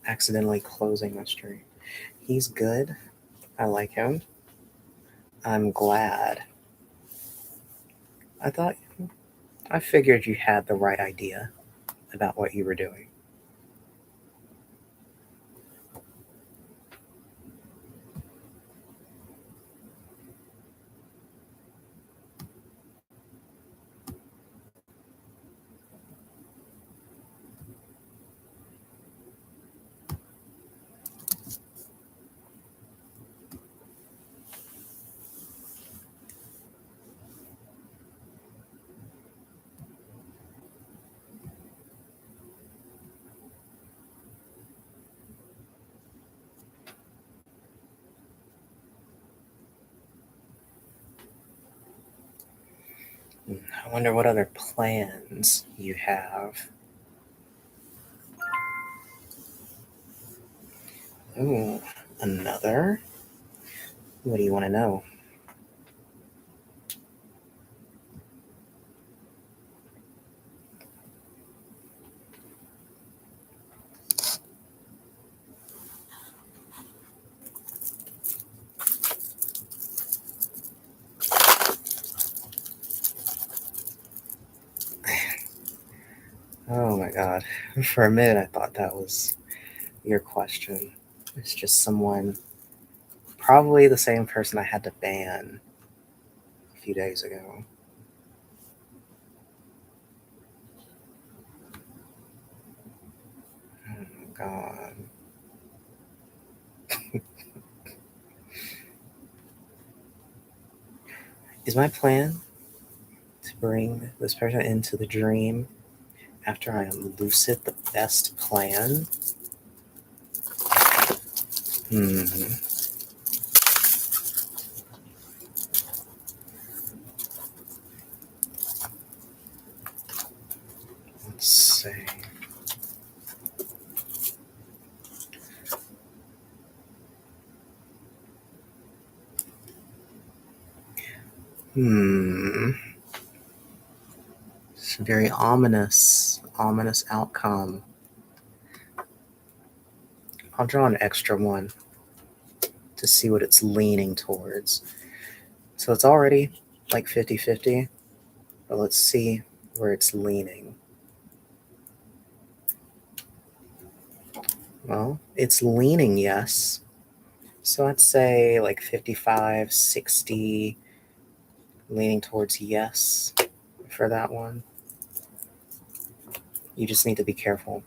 accidentally closing my stream. He's good. I like him. I'm glad. I figured you had the right idea about what you were doing. I wonder what other plans you have. Ooh, another? What do you want to know? Oh my god. For a minute, I thought that was your question. It's just someone, probably the same person I had to ban a few days ago. Oh my god. Is my plan to bring this person into the dream after I am lucid the best plan? Hmm. Let's see. It's a very ominous outcome. I'll draw an extra one to see what it's leaning towards. So it's already like 50-50, but let's see where it's leaning. Well, it's leaning yes. So I'd say like 55-60, leaning towards yes for that one. You just need to be careful.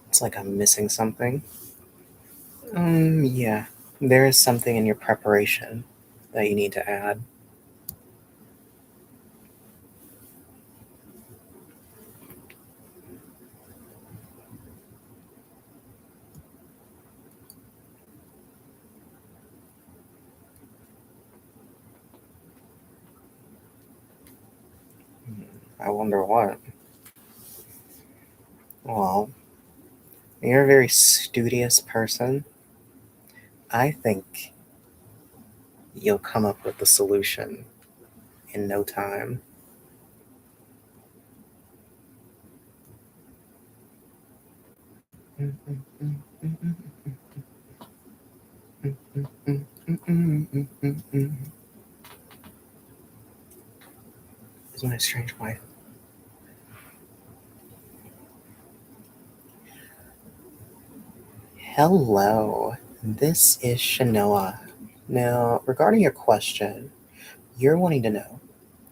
It's like I'm missing something. Yeah. There is something in your preparation that you need to add. I wonder what. Well, you're a very studious person. I think you'll come up with the solution in no time. Is my strange wife? Hello, this is Shanoa. Now, regarding your question, you're wanting to know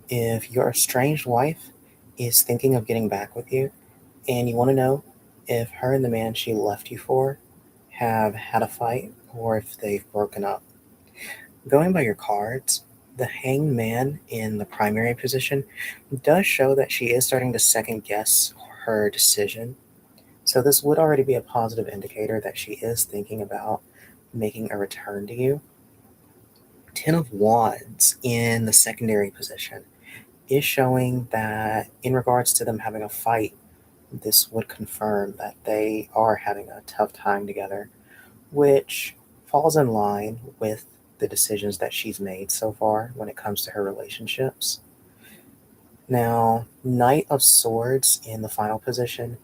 if your estranged wife is thinking of getting back with you, and you want to know if her and the man she left you for have had a fight or if they've broken up. Going by your cards, the hanged man in the primary position does show that she is starting to second guess her decision. So this would already be a positive indicator that she is thinking about making a return to you. Ten of Wands in the secondary position is showing that in regards to them having a fight, this would confirm that they are having a tough time together, which falls in line with the decisions that she's made so far when it comes to her relationships. Now, Knight of Swords in the final position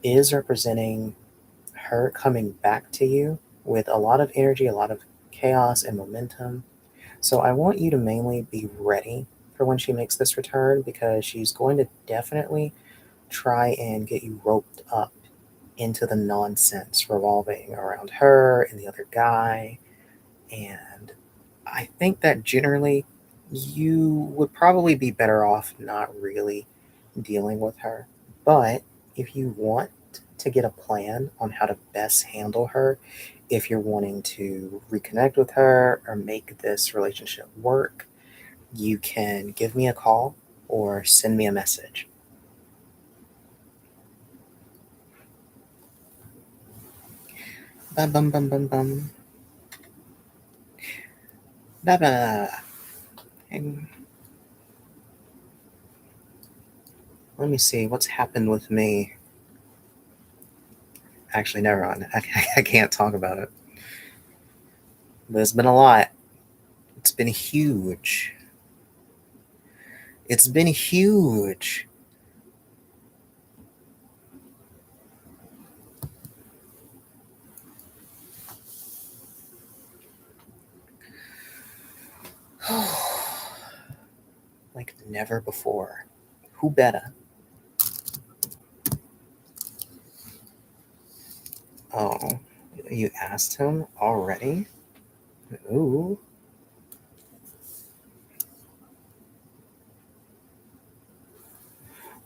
is representing her coming back to you with a lot of energy, a lot of chaos and momentum. So I want you to mainly be ready for when she makes this return because she's going to definitely try and get you roped up into the nonsense revolving around her and the other guy. And I think that generally you would probably be better off not really dealing with her. But if you want to get a plan on how to best handle her, if you're wanting to reconnect with her or make this relationship work, you can give me a call or send me a message. Bum bum bum bum bum. Blah blah. And let me see what's happened with me. Actually, never mind. I can't talk about it. But it's been a lot. It's been huge. It's been huge. Like never before. Who better? Oh, you asked him already? Ooh.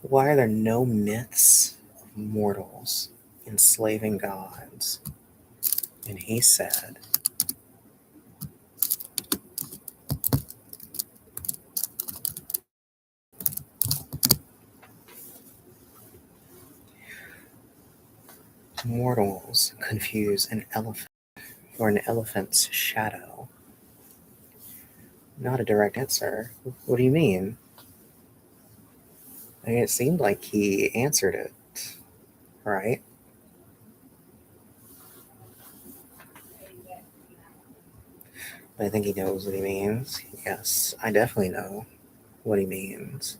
Why are there no myths of mortals enslaving gods? And he said, mortals confuse an elephant for an elephant's shadow. Not a direct answer. What do you mean? I mean, it seemed like he answered it, right? But I think he knows what he means. Yes, I definitely know what he means.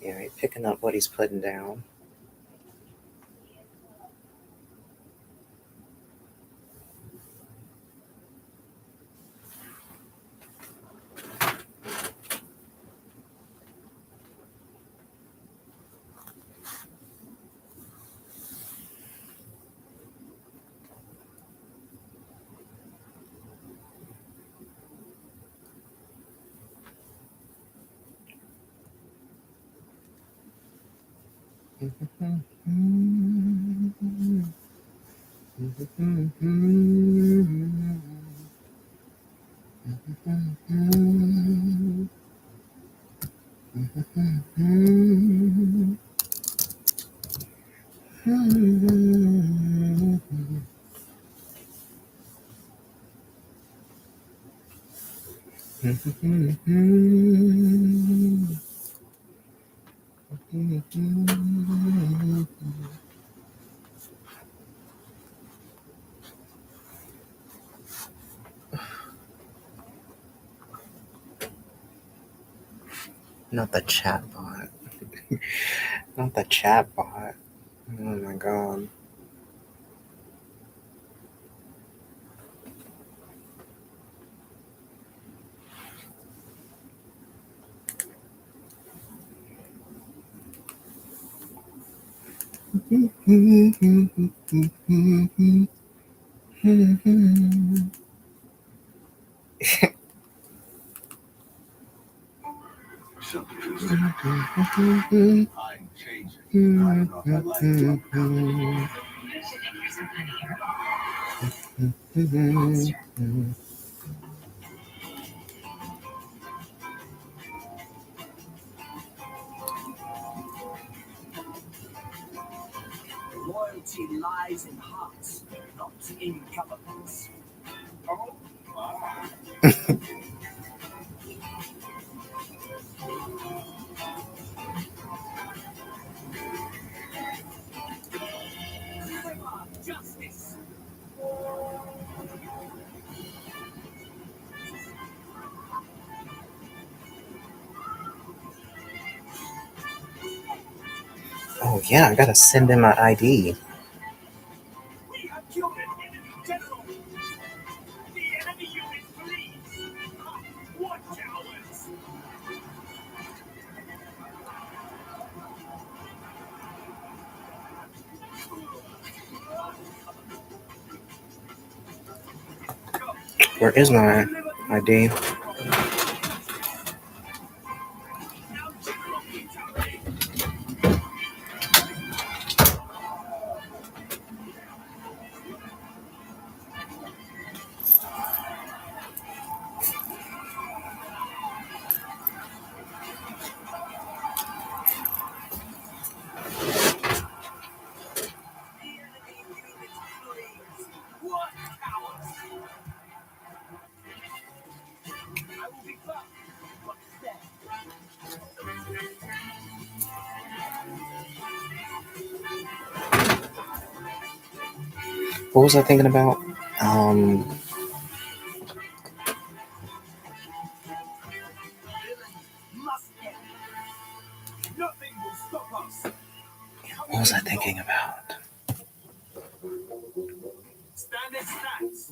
Yeah, he's picking up what he's putting down. Not the chatbot. Not the chatbot. Oh my god. Loyalty lies in hearts, not in governments. Oh, justice. Oh yeah, I gotta send in my ID. We have killed an enemy general. The enemy unit flees. What cowards! Where is my ID? Now general brutality. The enemy unit flees. What cowards! I will be back. But then, What was I thinking about? Um, must end. Nothing will stop us. what was I thinking about? Standard stance.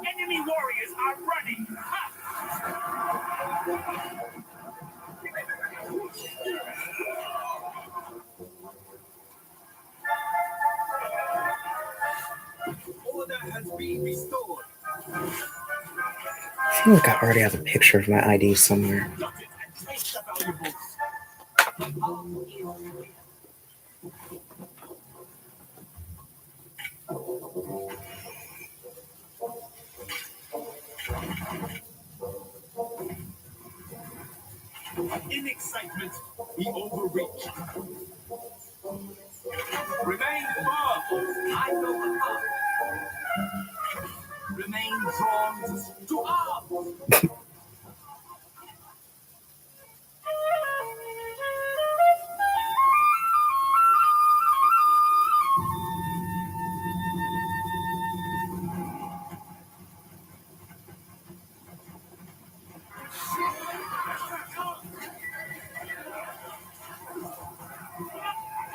Enemy warriors are running. Ha! Order has been restored. I feel like I already have a picture of my ID somewhere. Got it and take the valuables. In excitement, we overreach. Remain firm. I know the path. Remain drawn to arms.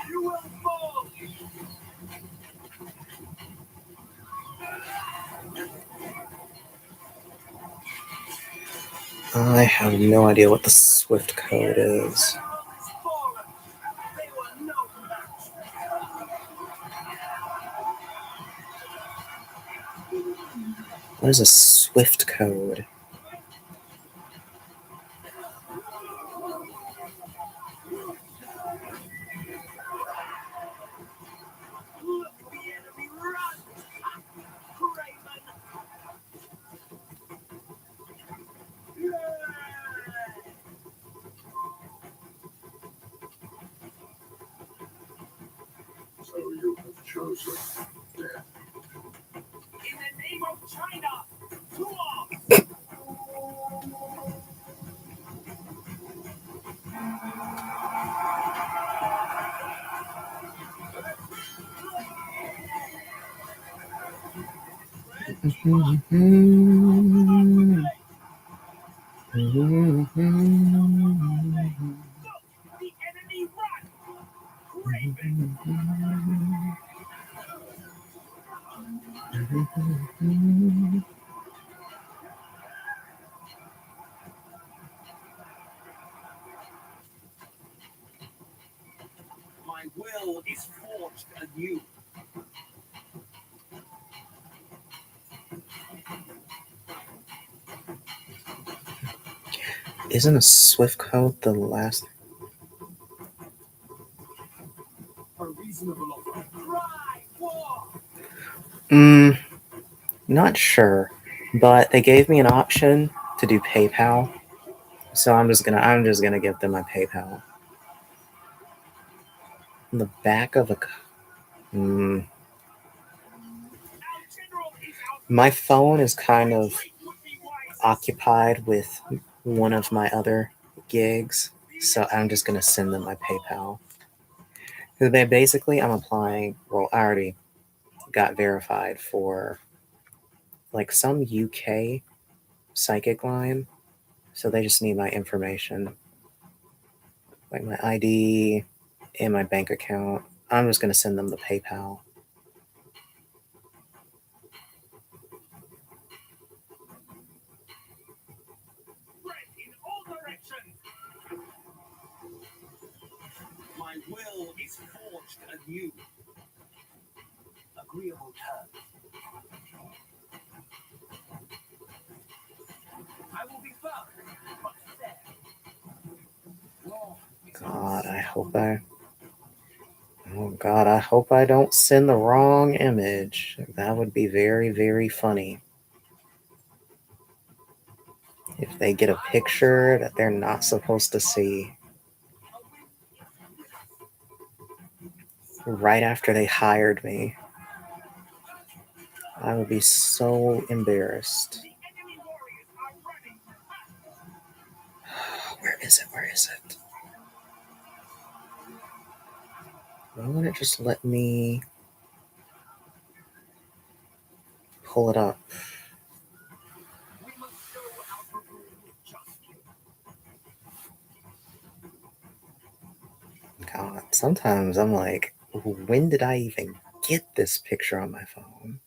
You will fall. I have no idea what the Swift code is. They were no match. What is a Swift code? Look, the enemy run. Craven. So you have chosen death. In the name of China, to arms. Look, the enemy run. Craven. My will is forged anew. Isn't a Swift code the last? A reasonable offer. Cry war. Not sure, but they gave me an option to do PayPal, So I'm just gonna give them my PayPal. In the back of a. My phone is kind of occupied with one of my other gigs, so I'm just gonna send them my PayPal. Basically, I'm applying. Well, I already got verified for like some UK psychic line, so they just need my information, like my ID and my bank account. I'm just gonna send them the PayPal. In all directions. My will is forged anew. Agreeable terms. I will be firm, but fair. God, I hope I. Oh God, I hope I don't send the wrong image. That would be very, very funny. If they get a picture that they're not supposed to see right after they hired me, I would be so embarrassed. Where is it? Where is it? Why won't it just let me pull it up? God, sometimes I'm like, when did I even get this picture on my phone?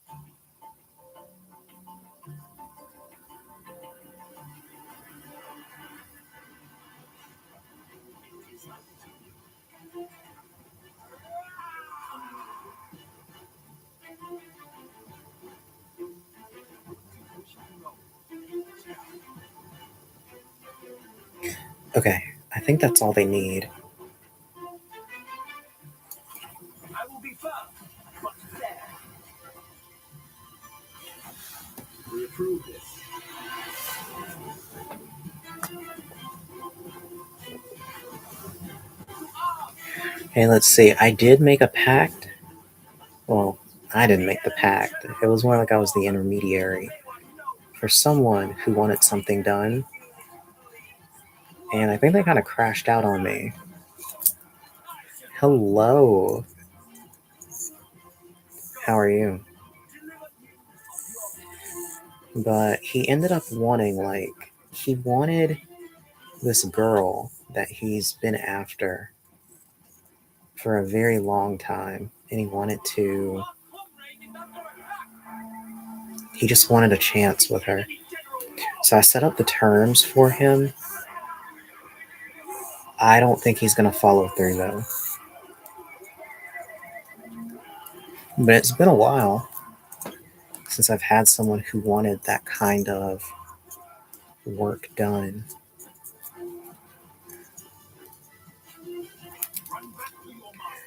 Okay, I think that's all they need. I will be firm, but fair. We approve this. Hey, let's see. I did make a pact. Well, I didn't make the pact. It was more like I was the intermediary for someone who wanted something done. And I think they kind of crashed out on me. Hello. How are you? But he ended up wanting, like, he wanted this girl that he's been after for a very long time. And he just wanted a chance with her. So I set up the terms for him. I don't think he's going to follow through, though. But it's been a while since I've had someone who wanted that kind of work done.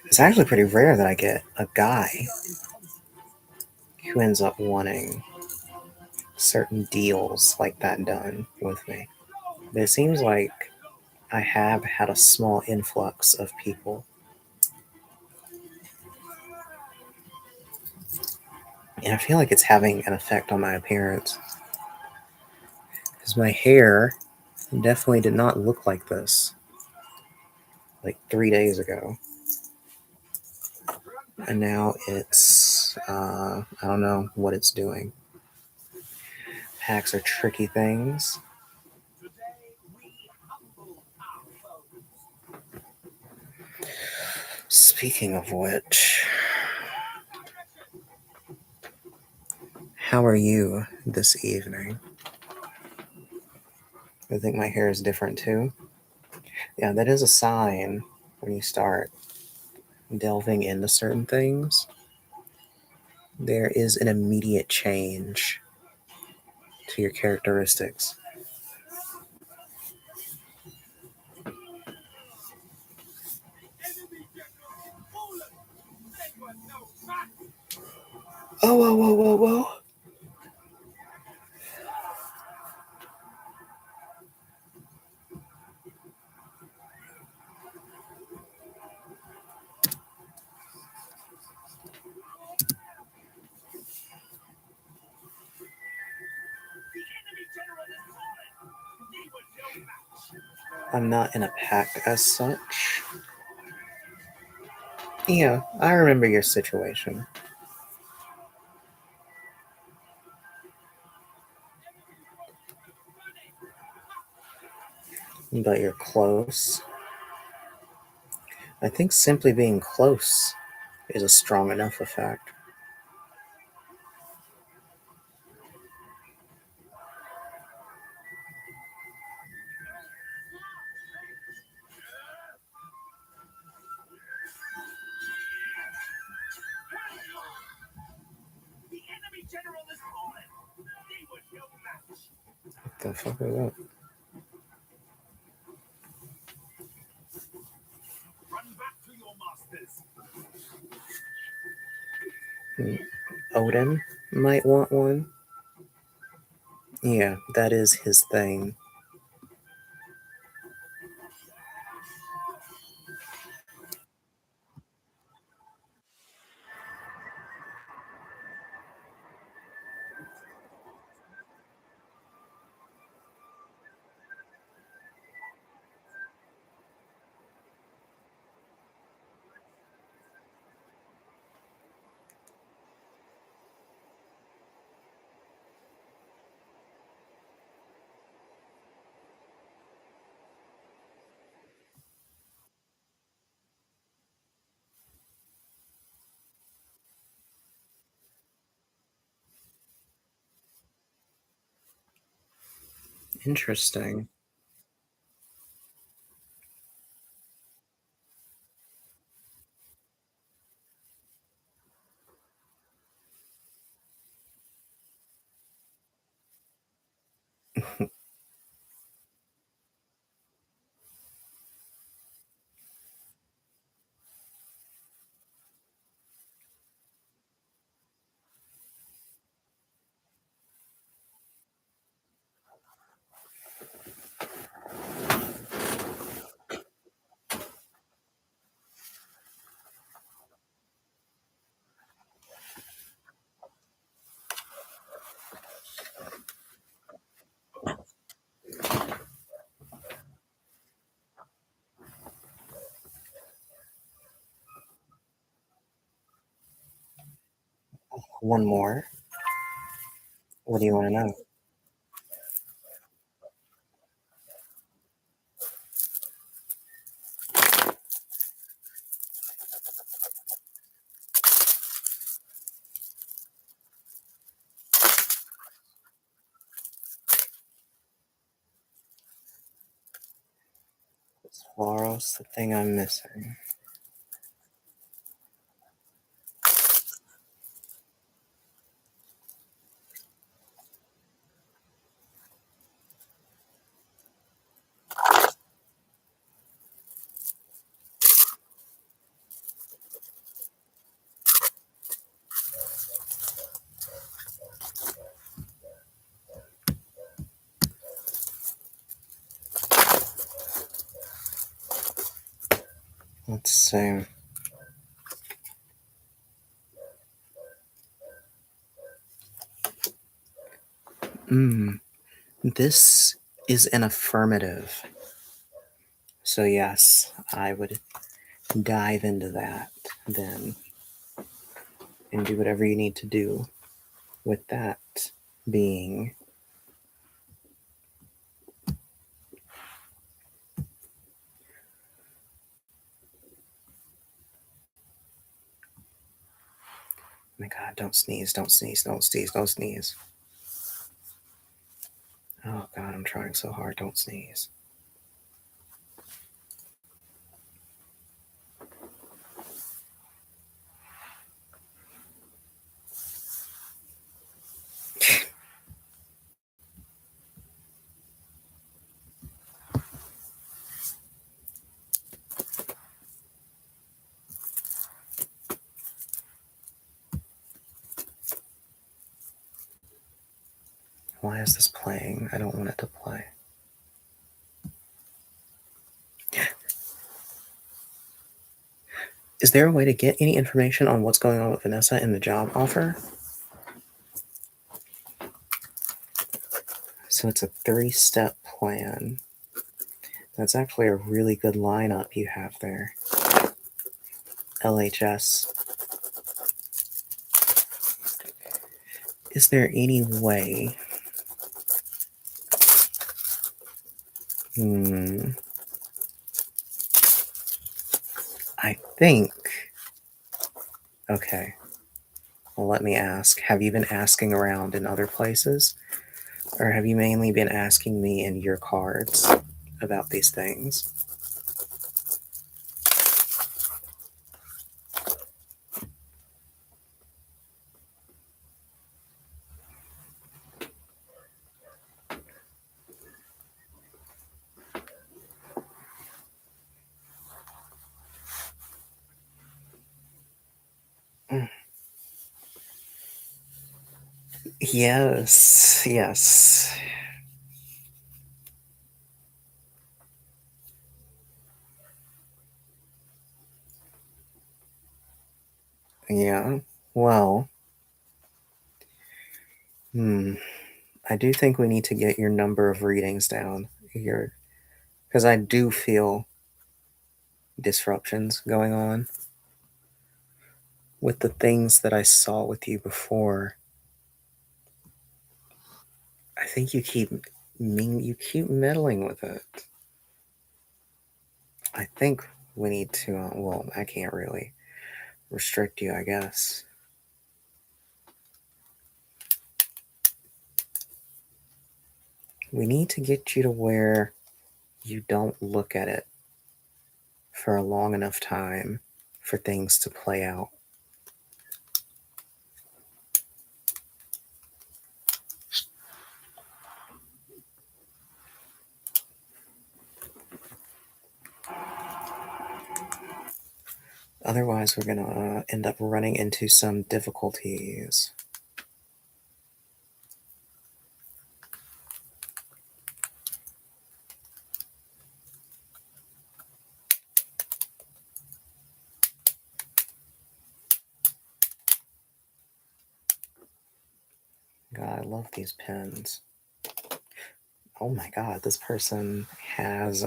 It's actually pretty rare that I get a guy who ends up wanting certain deals like that done with me. But it seems like I have had a small influx of people. And I feel like it's having an effect on my appearance. Because my hair definitely did not look like this like 3 days ago. And now it's, I don't know what it's doing. Packs are tricky things. Speaking of which, how are you this evening? I think my hair is different too. Yeah, that is a sign when you start delving into certain things. There is an immediate change to your characteristics. Oh, whoa, whoa, whoa, whoa. I'm not in a pack as such. Yeah, I remember your situation. But you're close. I think simply being close is a strong enough effect. The enemy general is fallen. They were no match. What the fuck is that? Run back to your masters. Odin might want one. Yeah, that is his thing. Interesting. One more. What do you want to know? It's Floros, the thing I'm missing. Let's see. This is an affirmative. So, yes, I would dive into that then and do whatever you need to do with that being. Oh my God, don't sneeze, don't sneeze, don't sneeze, don't sneeze. Oh God, I'm trying so hard, don't sneeze. Why is this playing? I don't want it to play. Is there a way to get any information on what's going on with Vanessa and the job offer? So it's a 3-step plan. That's actually a really good lineup you have there. LHS. Is there any way? I think. Okay. Well, let me ask. Have you been asking around in other places? Or have you mainly been asking me in your cards about these things? Yes, yes. Yeah. Well, I do think we need to get your number of readings down here because I do feel disruptions going on with the things that I saw with you before. I think you keep meddling with it. I think we need to. Well, I can't really restrict you, I guess. We need to get you to where you don't look at it for a long enough time for things to play out. Otherwise, we're going to end up running into some difficulties. God, I love these pens. Oh my god, this person has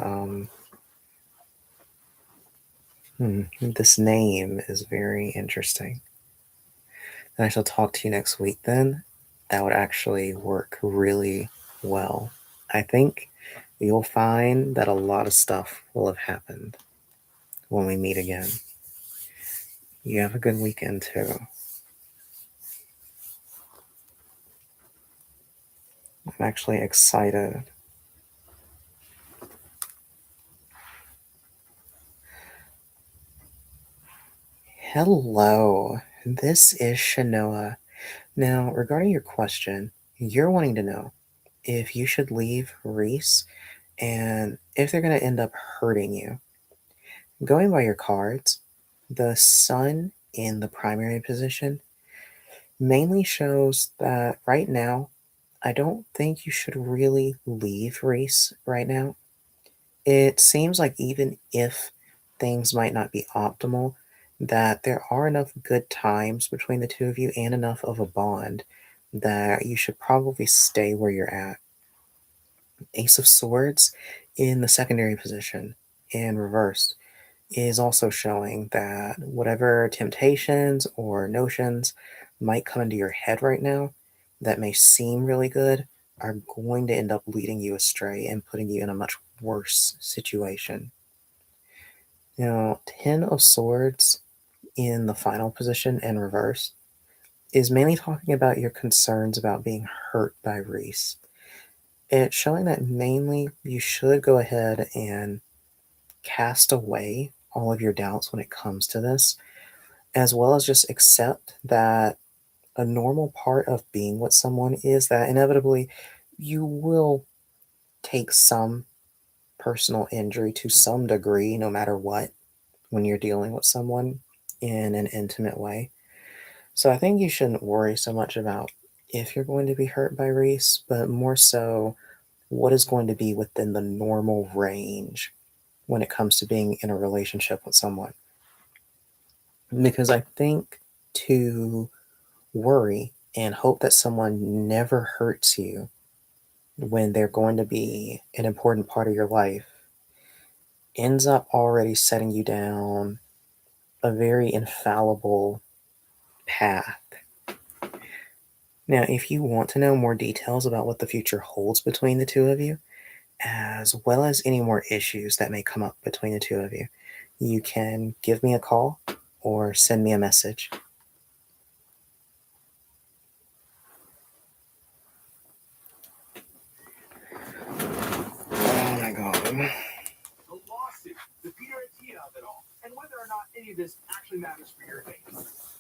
this name is very interesting. And I shall talk to you next week then. That would actually work really well. I think you'll find that a lot of stuff will have happened when we meet again. You have a good weekend too. I'm actually excited. Hello, this is Shanoa. Now, regarding your question, you're wanting to know if you should leave Reese and if they're going to end up hurting you. Going by your cards, the sun in the primary position mainly shows that right now, I don't think you should really leave Reese right now. It seems like even if things might not be optimal, that there are enough good times between the two of you and enough of a bond that you should probably stay where you're at. Ace of Swords in the secondary position in reversed is also showing that whatever temptations or notions might come into your head right now that may seem really good are going to end up leading you astray and putting you in a much worse situation. Now, Ten of Swords in the final position and reverse is mainly talking about your concerns about being hurt by Reese. It's showing that mainly you should go ahead and cast away all of your doubts when it comes to this, as well as just accept that a normal part of being with someone is that inevitably you will take some personal injury to some degree, no matter what, when you're dealing with someone in an intimate way. So I think you shouldn't worry so much about if you're going to be hurt by Reese, but more so what is going to be within the normal range when it comes to being in a relationship with someone. Because I think to worry and hope that someone never hurts you when they're going to be an important part of your life ends up already setting you down a very infallible path. Now, if you want to know more details about what the future holds between the two of you, as well as any more issues that may come up between the two of you, you can give me a call or send me a message. Oh my god. The lawsuit, the Peter and Tia of it all, and whether or not any of this actually matters for your case.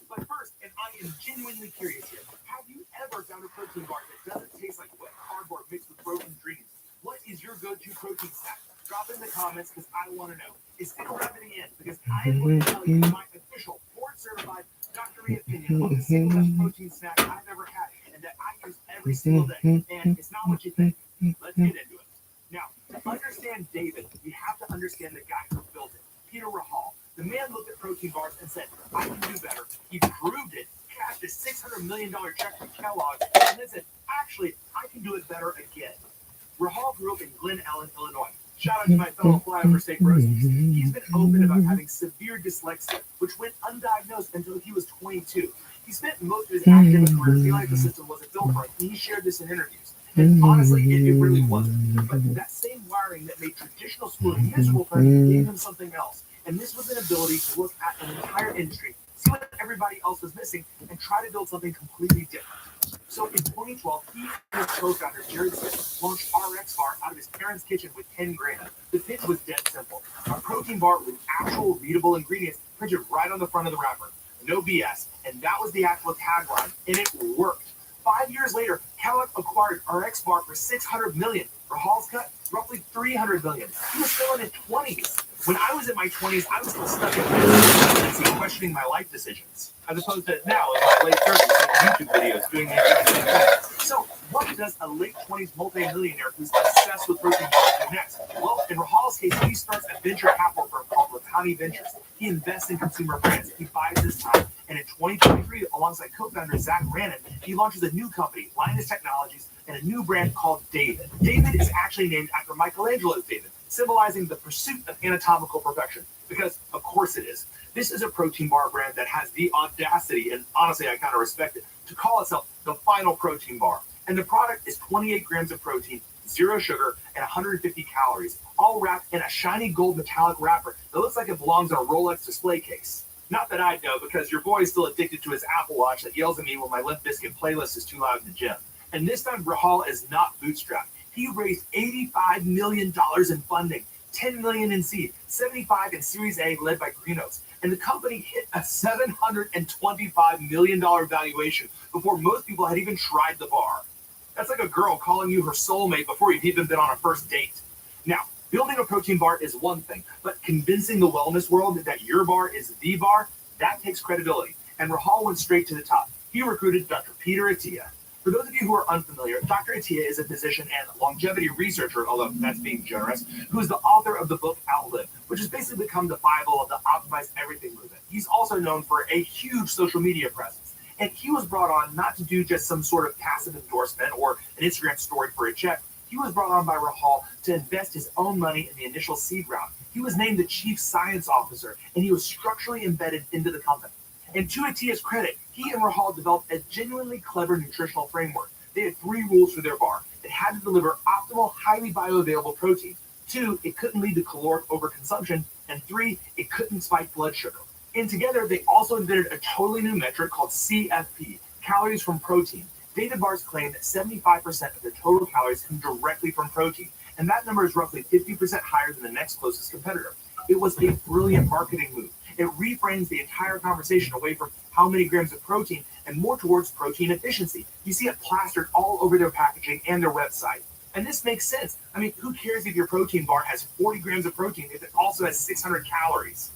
But first, and I am genuinely curious here, have you ever found a protein bar that doesn't taste like wet cardboard mixed with broken dreams? What is your go-to protein snack? Drop it in the comments because I want to know. Stick around to the end because I am going to tell you my official board-certified doctor opinion on the single best protein snack I've ever had and that I use every single day. And it's not what you think. Let's get into it. Now, to understand David, you have to understand the guy who built it, Peter Rahal. The man looked at protein bars and said, I can do better. He proved it, cashed a $600 million check from Kellogg's, and then said, actually, I can do it better again. Rahal grew up in Glen Ellen, Illinois. Shout out to my fellow flyover state roasties. He's been open about having severe dyslexia, which went undiagnosed until he was 22. He spent most of his academic career feeling like the system wasn't built for him, and he shared this in interviews. And honestly, it really wasn't. But that same wiring that made traditional school miserable for him gave him something else. And this was an ability to look at an entire industry, see what everybody else was missing, and try to build something completely different. So in 2012, he and his co-founder, Jared Smith, launched RX Bar out of his parents' kitchen with 10 grand. The pitch was dead simple. A protein bar with actual readable ingredients printed right on the front of the wrapper. No BS. And that was the actual tagline. And it worked. 5 years later, Kellogg acquired RX Bar for $600 million. Rahal's cut, roughly $300 million. He was still in his 20s. When I was in my 20s, I was still stuck in my questioning my life decisions, as opposed to now in my late 30s, making YouTube videos, doing the exact same thing. So, what does a late 20s multi-millionaire who's obsessed with protein bars do next? Well, in Rahal's case, he starts a venture capital firm called Latani Ventures. He invests in consumer brands. He buys his time. And in 2023, alongside co-founder Zach Rannon, he launches a new company, Linus Technologies, and a new brand called David. David is actually named after Michelangelo's David, symbolizing the pursuit of anatomical perfection. Because, of course it is. This is a protein bar brand that has the audacity, and honestly, I kind of respect it, to call itself the final protein bar. And the product is 28 grams of protein, 0 sugar, and 150 calories, all wrapped in a shiny gold metallic wrapper that looks like it belongs in a Rolex display case. Not that I know, because your boy is still addicted to his Apple Watch that yells at me when my Limp Bizkit playlist is too loud in the gym. And this time, Rahal is not bootstrapped. He raised $85 million in funding, $10 million in seed, $75 in Series A led by Green Oaks. And the company hit a $725 million valuation before most people had even tried the bar. That's like a girl calling you her soulmate before you've even been on a first date. Now, building a protein bar is one thing, but convincing the wellness world that your bar is the bar, that takes credibility. And Rahal went straight to the top. He recruited Dr. Peter Attia. For those of you who are unfamiliar, Dr. Attia is a physician and longevity researcher, although that's being generous, who is the author of the book Outlive, which has basically become the Bible of the Optimize Everything movement. He's also known for a huge social media presence. And he was brought on not to do just some sort of passive endorsement or an Instagram story for a check. He was brought on by Rahal to invest his own money in the initial seed round. He was named the chief science officer, and he was structurally embedded into the company. And to Attia's credit, he and Rahal developed a genuinely clever nutritional framework. They had 3 rules for their bar. It had to deliver optimal, highly bioavailable protein. 2, it couldn't lead to caloric overconsumption. And 3, it couldn't spike blood sugar. And together, they also invented a totally new metric called CFP, calories from protein. David bars claim that 75% of their total calories come directly from protein, and that number is roughly 50% higher than the next closest competitor. It was a brilliant marketing move. It reframes the entire conversation away from how many grams of protein and more towards protein efficiency. You see it plastered all over their packaging and their website. And this makes sense. I mean, who cares if your protein bar has 40 grams of protein if it also has 600 calories?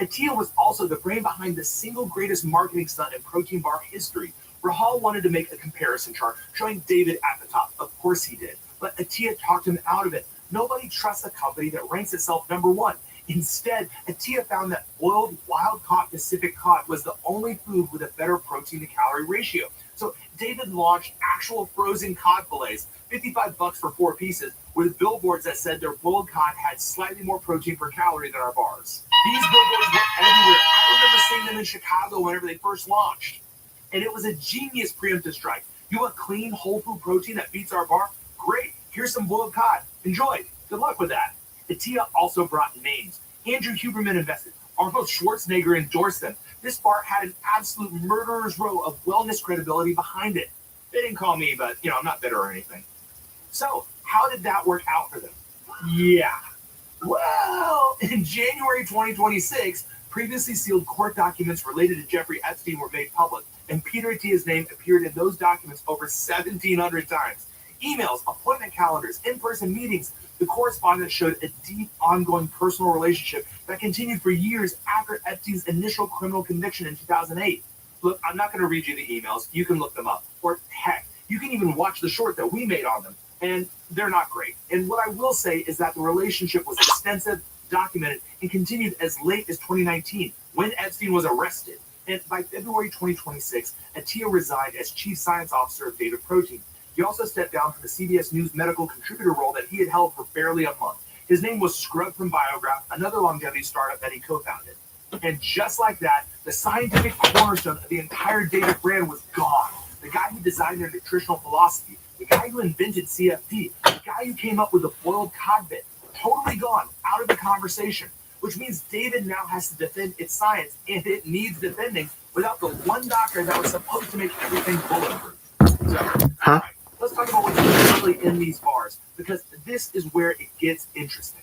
Attia was also the brain behind the single greatest marketing stunt in protein bar history. Rahal wanted to make a comparison chart showing David at the top. Of course he did. But Attia talked him out of it. Nobody trusts a company that ranks itself number 1. Instead, Attia found that boiled, wild-caught Pacific cod was the only food with a better protein-to-calorie ratio. So David launched actual frozen cod fillets, $55 for 4 pieces, with billboards that said their boiled cod had slightly more protein per calorie than our bars. These billboards were everywhere. I remember seeing them in Chicago whenever they first launched. And it was a genius preemptive strike. You want clean, whole food protein that beats our bar? Great. Here's some boiled cod. Enjoy. Good luck with that. Atia also brought names. Andrew Huberman invested. Arnold Schwarzenegger endorsed them. This bar had an absolute murderer's row of wellness credibility behind it. They didn't call me, but, I'm not bitter or anything. So, how did that work out for them? Yeah. Well, in January 2026, previously sealed court documents related to Jeffrey Epstein were made public, and Peter Attia's name appeared in those documents over 1,700 times. Emails, appointment calendars, in-person meetings. The correspondence showed a deep, ongoing personal relationship that continued for years after Epstein's initial criminal conviction in 2008. Look, I'm not going to read you the emails. You can look them up. Or heck, you can even watch the short that we made on them. And they're not great. And what I will say is that the relationship was extensive, documented, and continued as late as 2019, when Epstein was arrested. And by February 2026, Attia resigned as chief science officer of David Protein. He also stepped down from the CBS News medical contributor role that he had held for barely a month. His name was scrubbed from Biograph, another longevity startup that he co-founded. And just like that, the scientific cornerstone of the entire David brand was gone. The guy who designed their nutritional philosophy, the guy who invented CFP, the guy who came up with the boiled cod bit, totally gone, out of the conversation. Which means David now has to defend its science, and it needs defending without the one doctor that was supposed to make everything bulletproof. So, all right, let's talk about what's really in these bars, because this is where it gets interesting.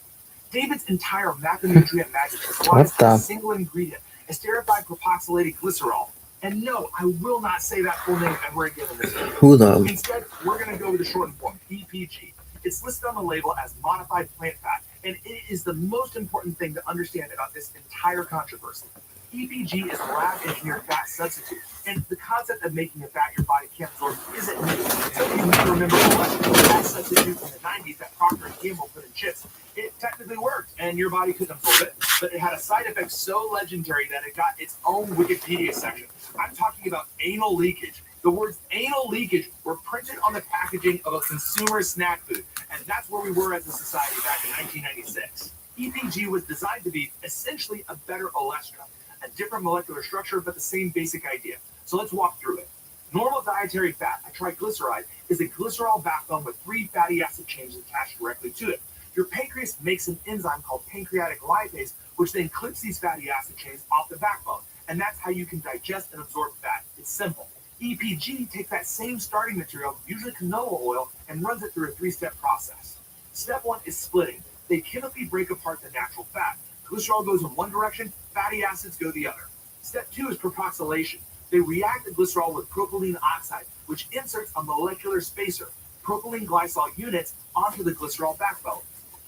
David's entire macronutrient magic relies on a single ingredient, esterified carboxylated glycerol. And no, I will not say that full name ever again in this video. Instead, we're going to go with the shortened form, EPG. It's listed on the label as modified plant fat, and it is the most important thing to understand about this entire controversy. EPG is a lab-engineered fat substitute, and the concept of making a fat your body can't absorb isn't new. Some of you may remember the fat substitute in the 90s that Procter & Gamble put in chips. It technically worked, and your body couldn't absorb it, but it had a side effect so legendary that it got its own Wikipedia section. I'm talking about anal leakage. The words anal leakage were printed on the packaging of a consumer snack food, and that's where we were as a society back in 1996. EPG was designed to be essentially a better Olestra, a different molecular structure, but the same basic idea. So let's walk through it. Normal dietary fat, a triglyceride, is a glycerol backbone with 3 fatty acid chains attached directly to it. Your pancreas makes an enzyme called pancreatic lipase, which then clips these fatty acid chains off the backbone, and that's how you can digest and absorb fat. It's simple. EPG takes that same starting material, usually canola oil, and runs it through a 3-step process. Step 1 is splitting. They chemically break apart the natural fat. Glycerol goes in one direction, fatty acids go the other. Step 2 is propoxylation. They react the glycerol with propylene oxide, which inserts a molecular spacer, propylene glycol units, onto the glycerol backbone.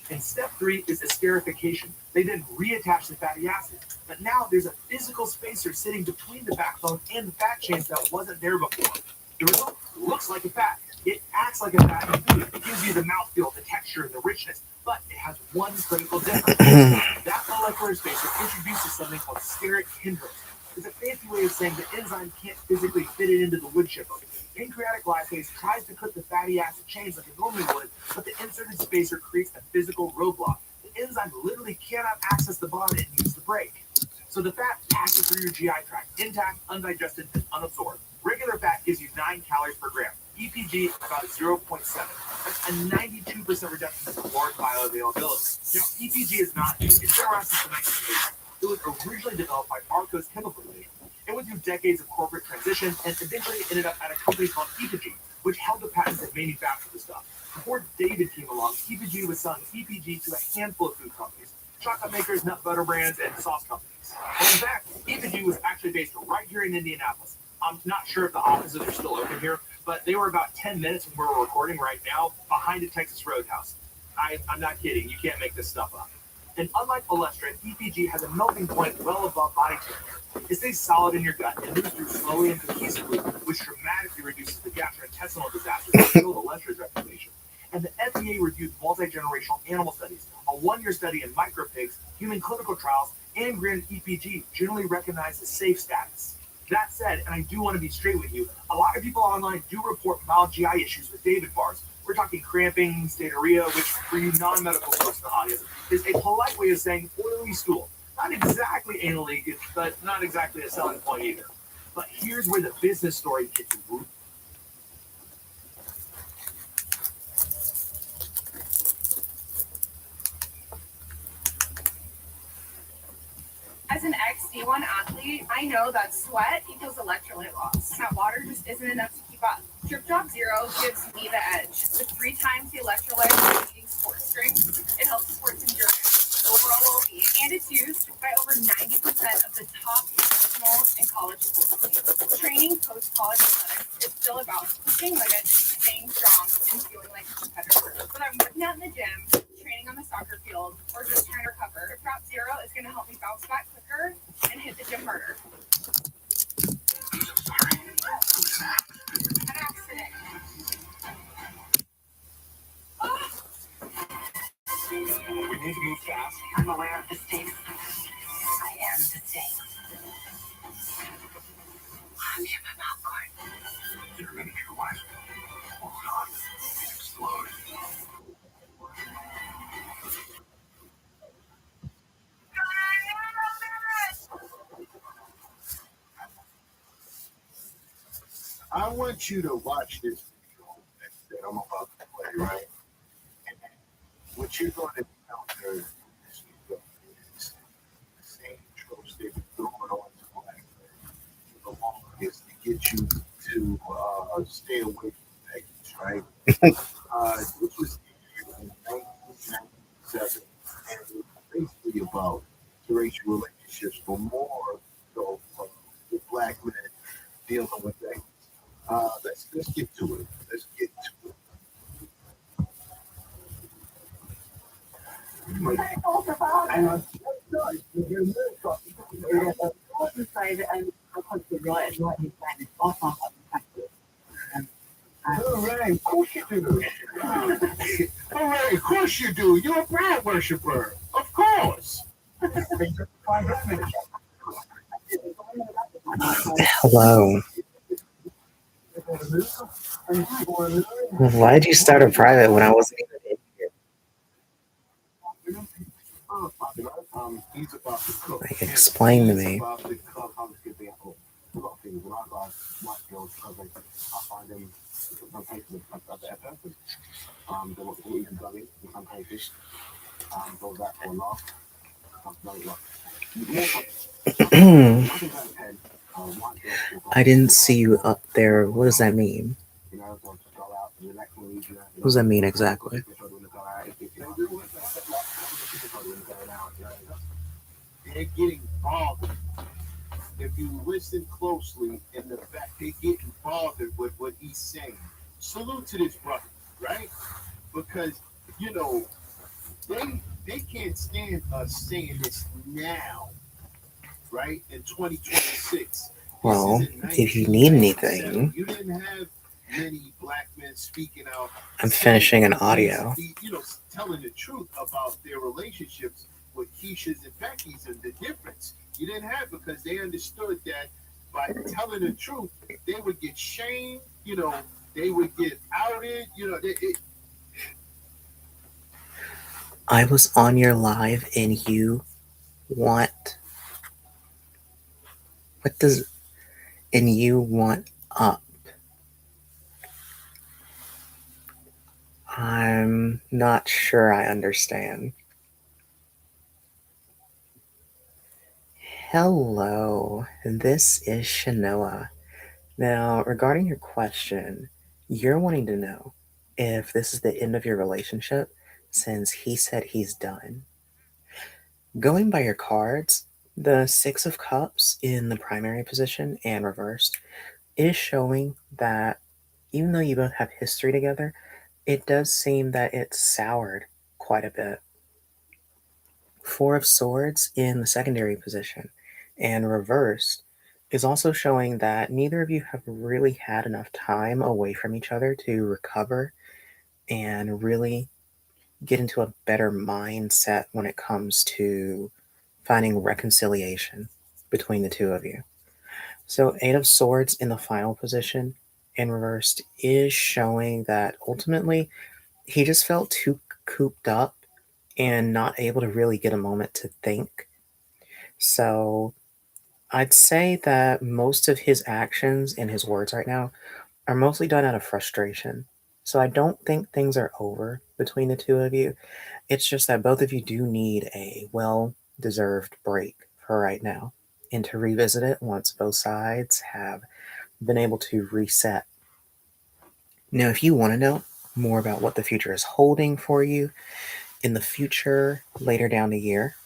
And step 3 is esterification. They then reattach the fatty acid. But now there's a physical spacer sitting between the backbone and the fat chains that wasn't there before. The result looks like a fat. It acts like a fat in food. It gives you the mouthfeel, the texture, and the richness. But it has one critical difference. That molecular spacer introduces something called steric hindrance. It's a fancy way of saying the enzyme can't physically fit it into the wood chipper. Pancreatic lipase tries to clip the fatty acid chains like it normally would, but the inserted spacer creates a physical roadblock. The enzyme literally cannot access the bond it needs to break. So the fat passes through your GI tract, intact, undigested, and unabsorbed. Regular fat gives you 9 calories per gram. EPG about 0.7. That's a 92% reduction in caloric bioavailability. Now, EPG is not new. It's been around since the 1980s. It was originally developed by Arcos Chemical Division. It went through decades of corporate transition and eventually ended up at a company called EPG, which held the patents that manufactured the stuff. Before David came along, EPG was selling EPG to a handful of food companies, chocolate makers, nut butter brands, and sauce companies. And in fact, EPG was actually based right here in Indianapolis. I'm not sure if the offices are still open here, but they were about 10 minutes from where we're recording right now, behind a Texas Roadhouse. I'm not kidding. You can't make this stuff up. And unlike Olestra, EPG has a melting point well above body temperature. It stays solid in your gut and moves through slowly and cohesively, which dramatically reduces the gastrointestinal disasters that killed Olestra's reputation. And the FDA reviewed multi-generational animal studies, a 1-year study in micropigs, human clinical trials, and granted EPG generally recognized as safe status. That said, and I do want to be straight with you, a lot of people online do report mild GI issues with David bars. We're talking cramping, steatorrhea, which for you non-medical folks in the audience is a polite way of saying oily stool. Not exactly anal leakage, but not exactly a selling point either. But here's where the business story gets you. As an ex-D1 athlete, I know that sweat equals electrolyte loss. That water just isn't enough to keep up. Drip Drop Zero gives me the edge. With 3 times the electrolytes of eating sports drink, it helps sports endurance, overall well-being, and it's used by over 90% of the top professional and college sports. Training post-college athletics is still about pushing limits, staying strong, and feeling like a competitor. Whether I'm working out in the gym, training on the soccer field, or just trying to recover, Drip Drop Zero is going to help me bounce back quicker and hit the gym harder. An accident. We need to move fast. I'm aware of the stakes. I am the stakes. I'll get my popcorn. Your miniature wife will not explode. I want you to watch this video that I'm about to play, right? And what you're going to encounter in this video is the same tropes they've been throwing on to Black for the longest to get you to stay away from Peggy's, right? This was in 1997, and it was basically about interracial relationships, but more so with Black men dealing with that. Let's get to it. Let's get to it. All right, of course you do. All right, of course you do. You're a brand worshiper. Of course. Hello. Why did you start a private when I wasn't even in here? He's about to cook. Like, explain to me. He's about to cook. I'm just giving a lot of things. When I got my skills, I find them some places at the FF. They look even dummy in some cases. Those that for enough. I didn't see you up there. What does that mean? What does that mean exactly? They're getting bothered. If you listen closely, in the fact they're getting bothered with what he's saying. Salute to this brother, right? Because they can't stand us saying this now, right? In 2026. Well, if you need anything, you didn't have many Black men speaking out. I'm finishing an audio. Telling the truth about their relationships with Keisha's and Becky's and the difference. You didn't have, because they understood that by telling the truth, they would get shamed, they would get outed, I was on your live and you want up. I'm not sure I understand. Hello, this is Shanoa. Now, regarding your question, you're wanting to know if this is the end of your relationship since he said he's done. Going by your cards, the Six of Cups in the primary position and reversed is showing that even though you both have history together, it does seem that it's soured quite a bit. Four of Swords in the secondary position and reversed is also showing that neither of you have really had enough time away from each other to recover and really get into a better mindset when it comes to finding reconciliation between the two of you. So, Eight of Swords in the final position in reversed is showing that ultimately he just felt too cooped up and not able to really get a moment to think. So, I'd say that most of his actions and his words right now are mostly done out of frustration. So, I don't think things are over between the two of you. It's just that both of you do need a well deserved break for right now and to revisit it once both sides have been able to reset. Now, if you want to know more about what the future is holding for you in the future later down the year,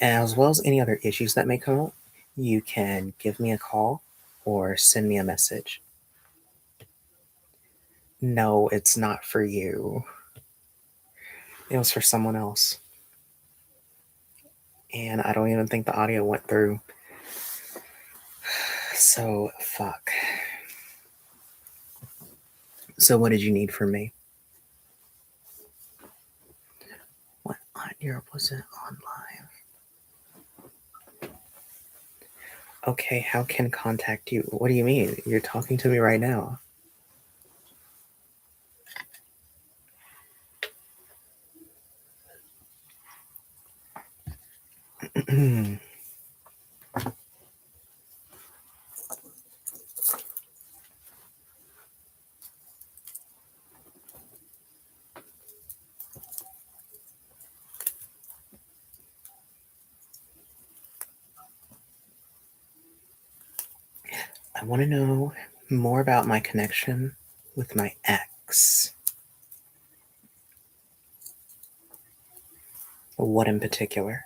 as well as any other issues that may come up, you can give me a call or send me a message. No, it's not for you. It was for someone else. And I don't even think the audio went through. So, fuck. So, what did you need from me? What on Europe was it on live? Okay, how can contact you? What do you mean? You're talking to me right now. I want to know more about my connection with my ex. What in particular?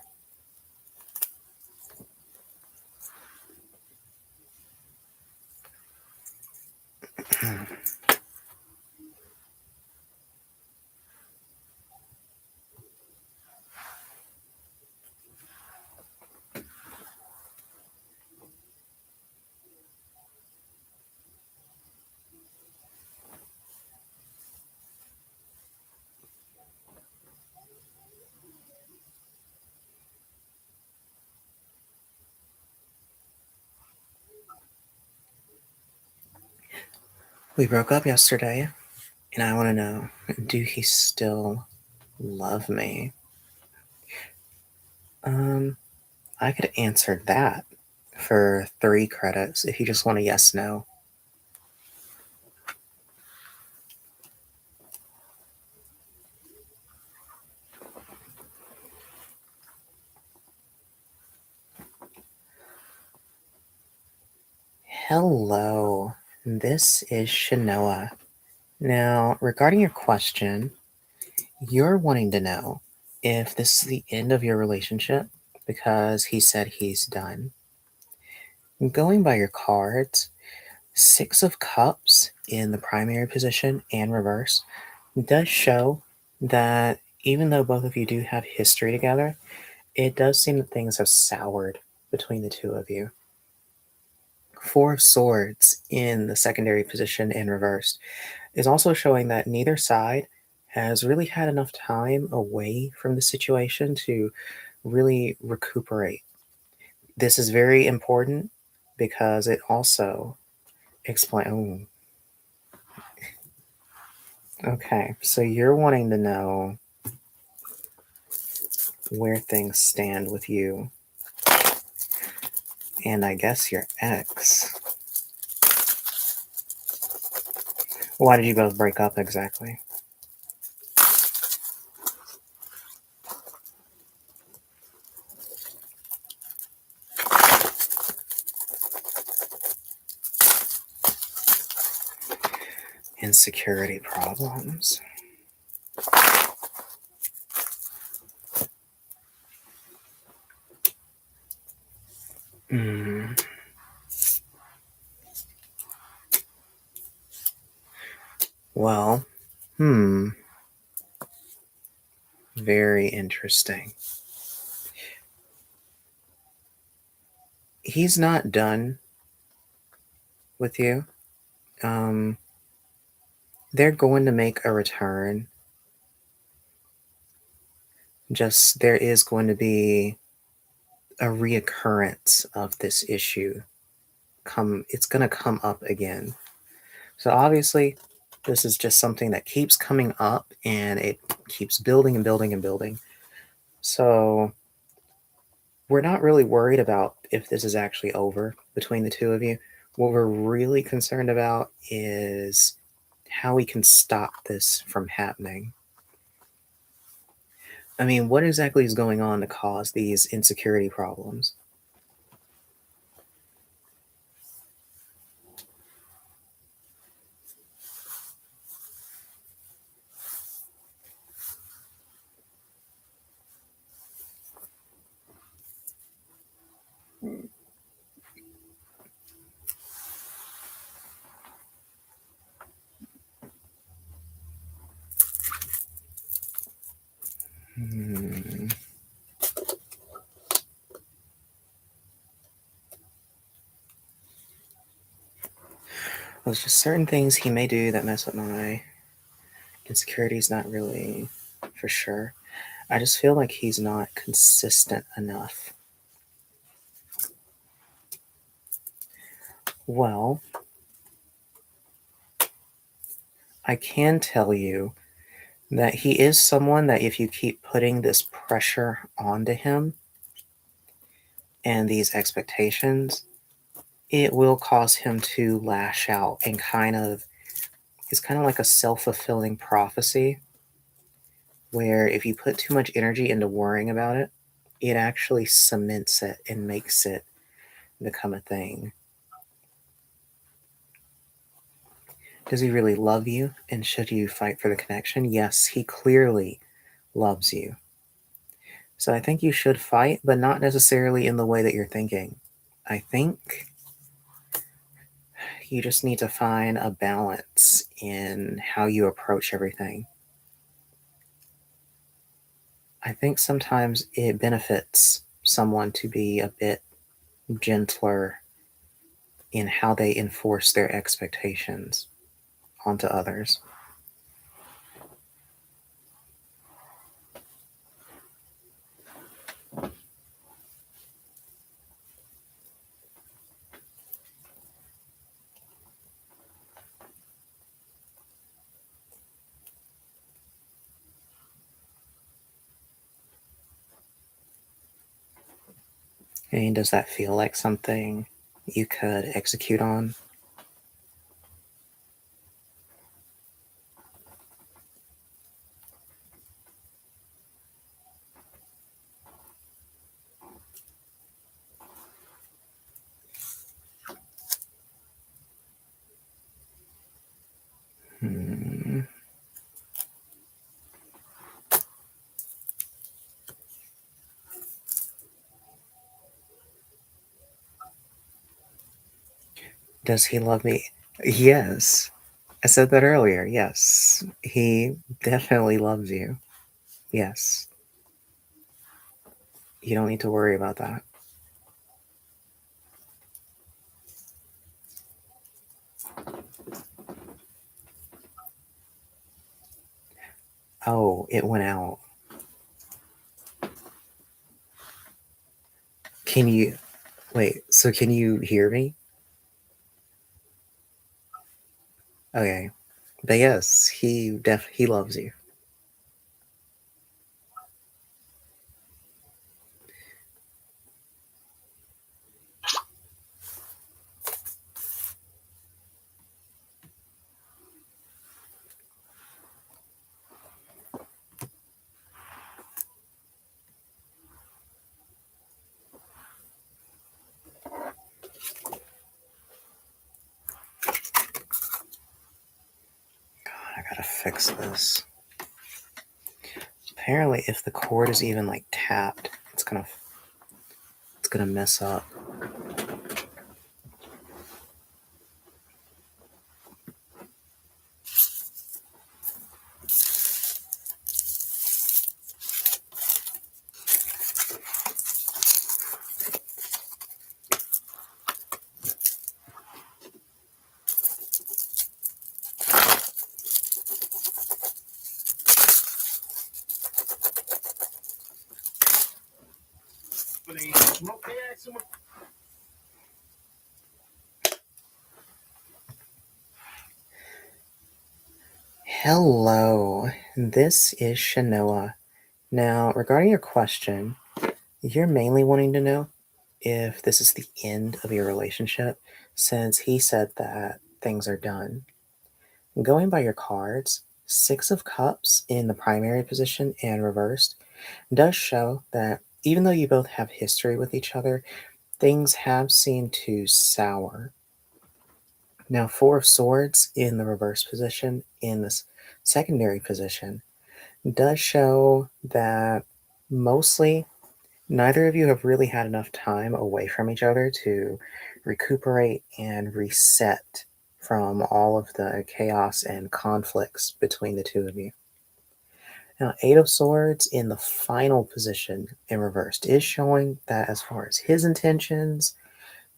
We broke up yesterday, and I want to know, do he still love me? I could answer that for 3 credits if you just want a yes no. Hello, this is Shanoa. Now, regarding your question, you're wanting to know if this is the end of your relationship because he said he's done. Going by your cards, 6 of Cups in the primary position and reverse does show that even though both of you do have history together, it does seem that things have soured between the two of you. 4 of Swords in the secondary position in reverse is also showing that neither side has really had enough time away from the situation to really recuperate. This is very important because it also explains. Okay, so you're wanting to know where things stand with you and I guess your ex. Why did you both break up exactly? Insecurity problems. Well, very interesting. He's not done with you. They're going to make a return. Just there is going to be a reoccurrence of this issue gonna come up again. So obviously, this is just something that keeps coming up and it keeps building and building and building. So we're not really worried about if this is actually over between the two of you. What we're really concerned about is how we can stop this from happening. I mean, what exactly is going on to cause these insecurity problems? Hmm. There's just certain things he may do that mess up my insecurities, not really for sure. I just feel like he's not consistent enough. Well, I can tell you that he is someone that if you keep putting this pressure onto him and these expectations, it will cause him to lash out and it's kind of like a self-fulfilling prophecy where if you put too much energy into worrying about it, it actually cements it and makes it become a thing. Does he really love you? And should you fight for the connection? Yes, he clearly loves you. So I think you should fight, but not necessarily in the way that you're thinking. I think you just need to find a balance in how you approach everything. I think sometimes it benefits someone to be a bit gentler in how they enforce their expectations onto others. And does that feel like something you could execute on? Hmm. Does he love me? Yes. I said that earlier. Yes. He definitely loves you. Yes. You don't need to worry about that. Oh, it went out. Can you wait? So can you hear me? Okay. But yes, he loves you. God, I gotta fix this. Apparently, if the cord is even like tapped, it's gonna mess up. Hello, this is Shanoa. Now, regarding your question, you're mainly wanting to know if this is the end of your relationship, since he said that things are done. Going by your cards, Six of Cups in the primary position and reversed does show that even though you both have history with each other, things have seemed to sour. Now, Four of Swords in the reverse position in this secondary position does show that mostly neither of you have really had enough time away from each other to recuperate and reset from all of the chaos and conflicts between the two of you. Now, Eight of Swords in the final position in reversed is showing that as far as his intentions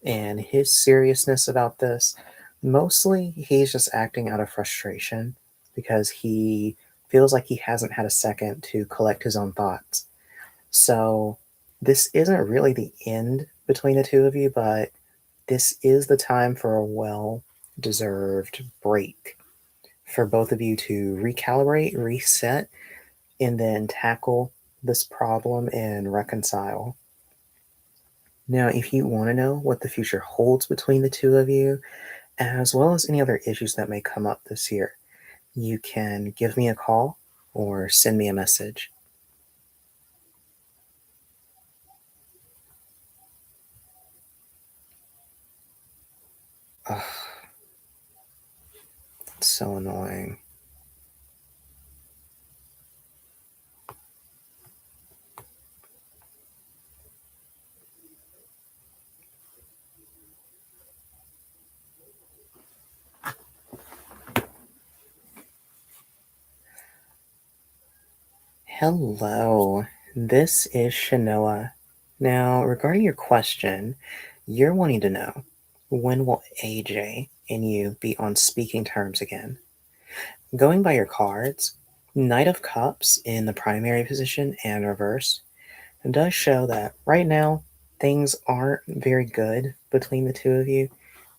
and his seriousness about this, mostly he's just acting out of frustration because he feels like he hasn't had a second to collect his own thoughts. So, this isn't really the end between the two of you, but this is the time for a well deserved break for both of you to recalibrate, reset, and then tackle this problem and reconcile. Now, if you want to know what the future holds between the two of you, as well as any other issues that may come up this year, you can give me a call or send me a message. Ugh, it's so annoying. Hello, this is Shanoa. Now, regarding your question, you're wanting to know when will AJ and you be on speaking terms again? Going by your cards, Knight of Cups in the primary position and reverse does show that right now things aren't very good between the two of you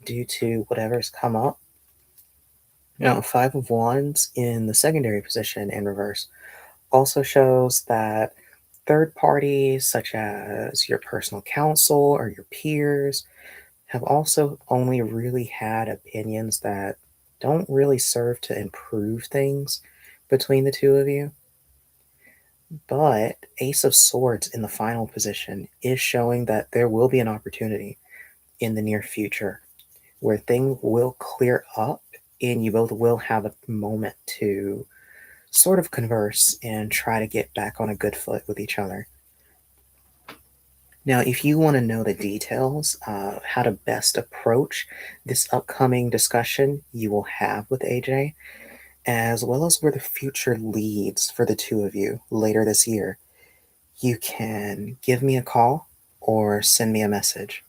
due to whatever's come up. Now, Five of Wands in the secondary position and reverse also shows that third parties, such as your personal counsel or your peers, have also only really had opinions that don't really serve to improve things between the two of you. But Ace of Swords in the final position is showing that there will be an opportunity in the near future where things will clear up and you both will have a moment to sort of converse and try to get back on a good foot with each other. Now, if you want to know the details of how to best approach this upcoming discussion you will have with AJ, as well as where the future leads for the two of you later this year, you can give me a call or send me a message.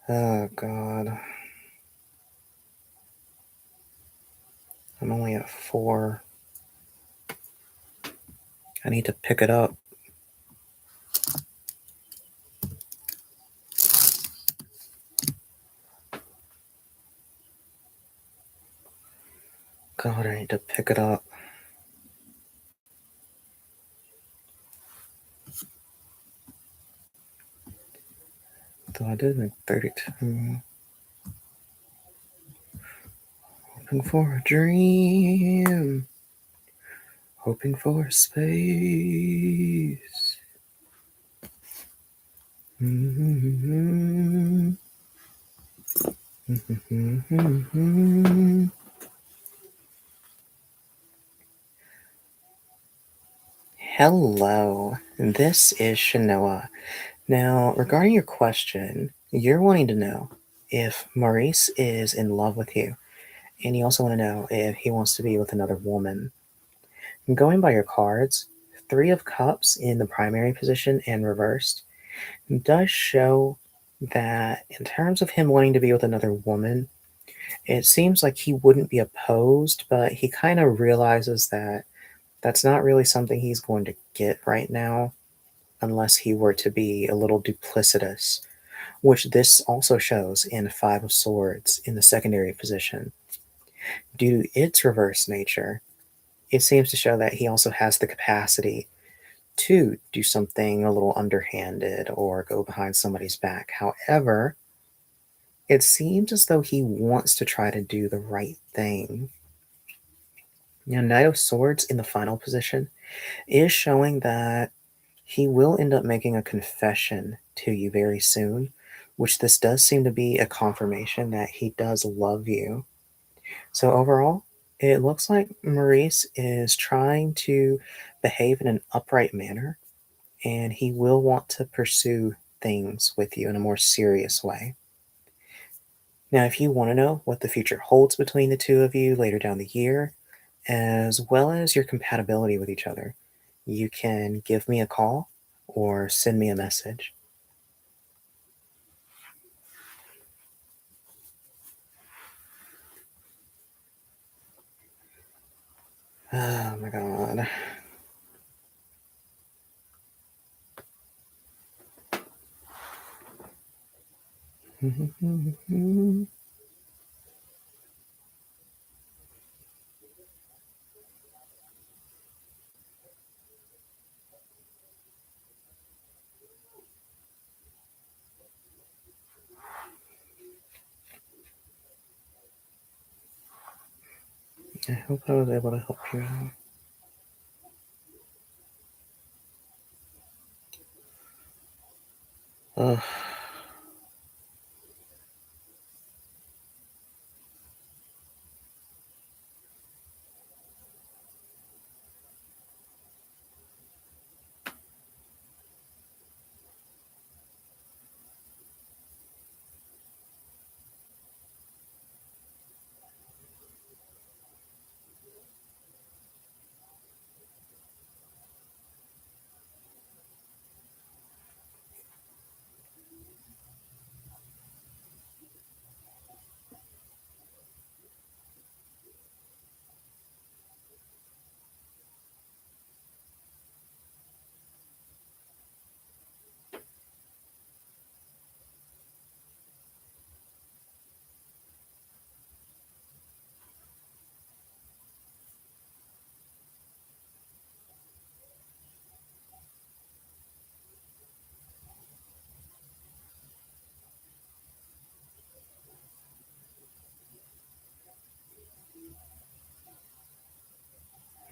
Oh, God. I'm only at 4. I need to pick it up. God, I need to pick it up. So I did make 32. Hoping for a dream. Hoping for a space. Mm-hmm. Mm-hmm. Hello, this is Shanoa. Now, regarding your question, you're wanting to know if Maurice is in love with you, and you also want to know if he wants to be with another woman. Going by your cards, Three of Cups in the primary position and reversed does show that in terms of him wanting to be with another woman, it seems like he wouldn't be opposed, but he kind of realizes that that's not really something he's going to get right now. unless he were to be a little duplicitous, which this also shows in Five of Swords in the secondary position. Due to its reverse nature, it seems to show that he also has the capacity to do something a little underhanded or go behind somebody's back. However, it seems as though he wants to try to do the right thing. Now, Knight of Swords in the final position is showing that he will end up making a confession to you very soon, which this does seem to be a confirmation that he does love you. So overall, it looks like Maurice is trying to behave in an upright manner, and he will want to pursue things with you in a more serious way. Now, if you want to know what the future holds between the two of you later down the year, as well as your compatibility with each other, you can give me a call or send me a message. Oh my god. I hope I was able to help you out. Ugh.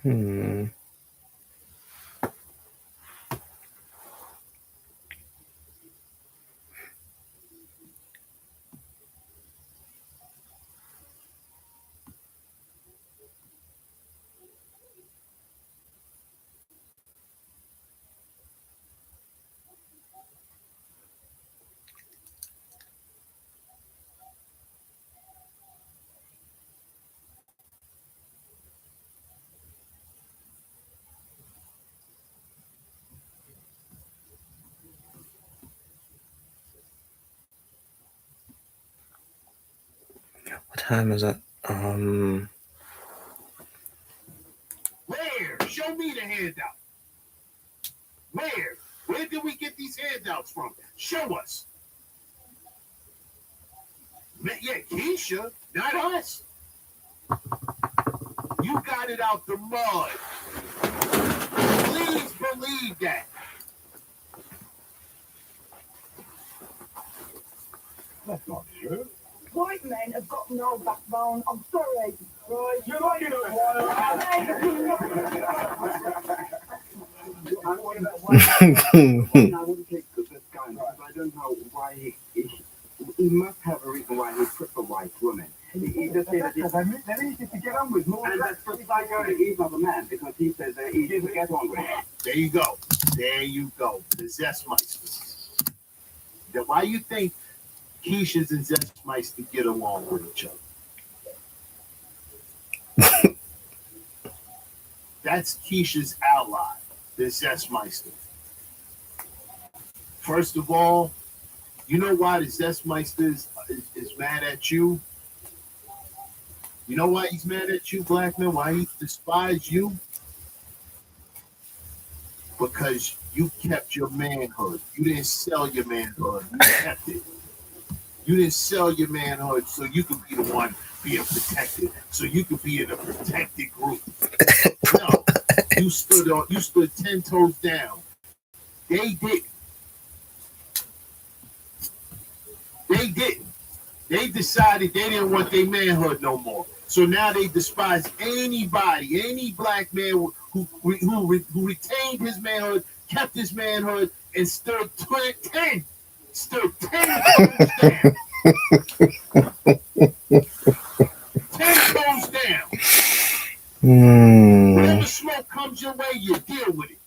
Hmm. What time is it? Where? Show me the handout. Where? Where did we get these handouts from? Show us. Yeah, Keisha, not us. You got it out the mud. Please believe that. That's not true. White men have got no backbone. I'm sorry. Right. You're lucky to I wouldn't take this guy because I don't know why he must have a reason why he prefer white women. He just said that they're easy to get on with. And that's just like he's not a man because he says they're easy to get on with. There you go. There you go. The Zestmeister. Now, why you think Keisha's and Zestmeister get along with each other? That's Keisha's ally, the Zestmeister. First of all, you know why the Zestmeister is mad at you? You know why he's mad at you, Blackman? Why he despises you? because you kept your manhood. You didn't sell your manhood. You kept it. You didn't sell your manhood so you could be the one being protected. So you could be in a protected group. No. You stood 10 toes down. They didn't. They didn't. They decided they didn't want their manhood no more. So now they despise anybody, any black man who retained his manhood, kept his manhood, and stood 10 toes down. 10 toes down. Whenever smoke comes your way, you deal with it.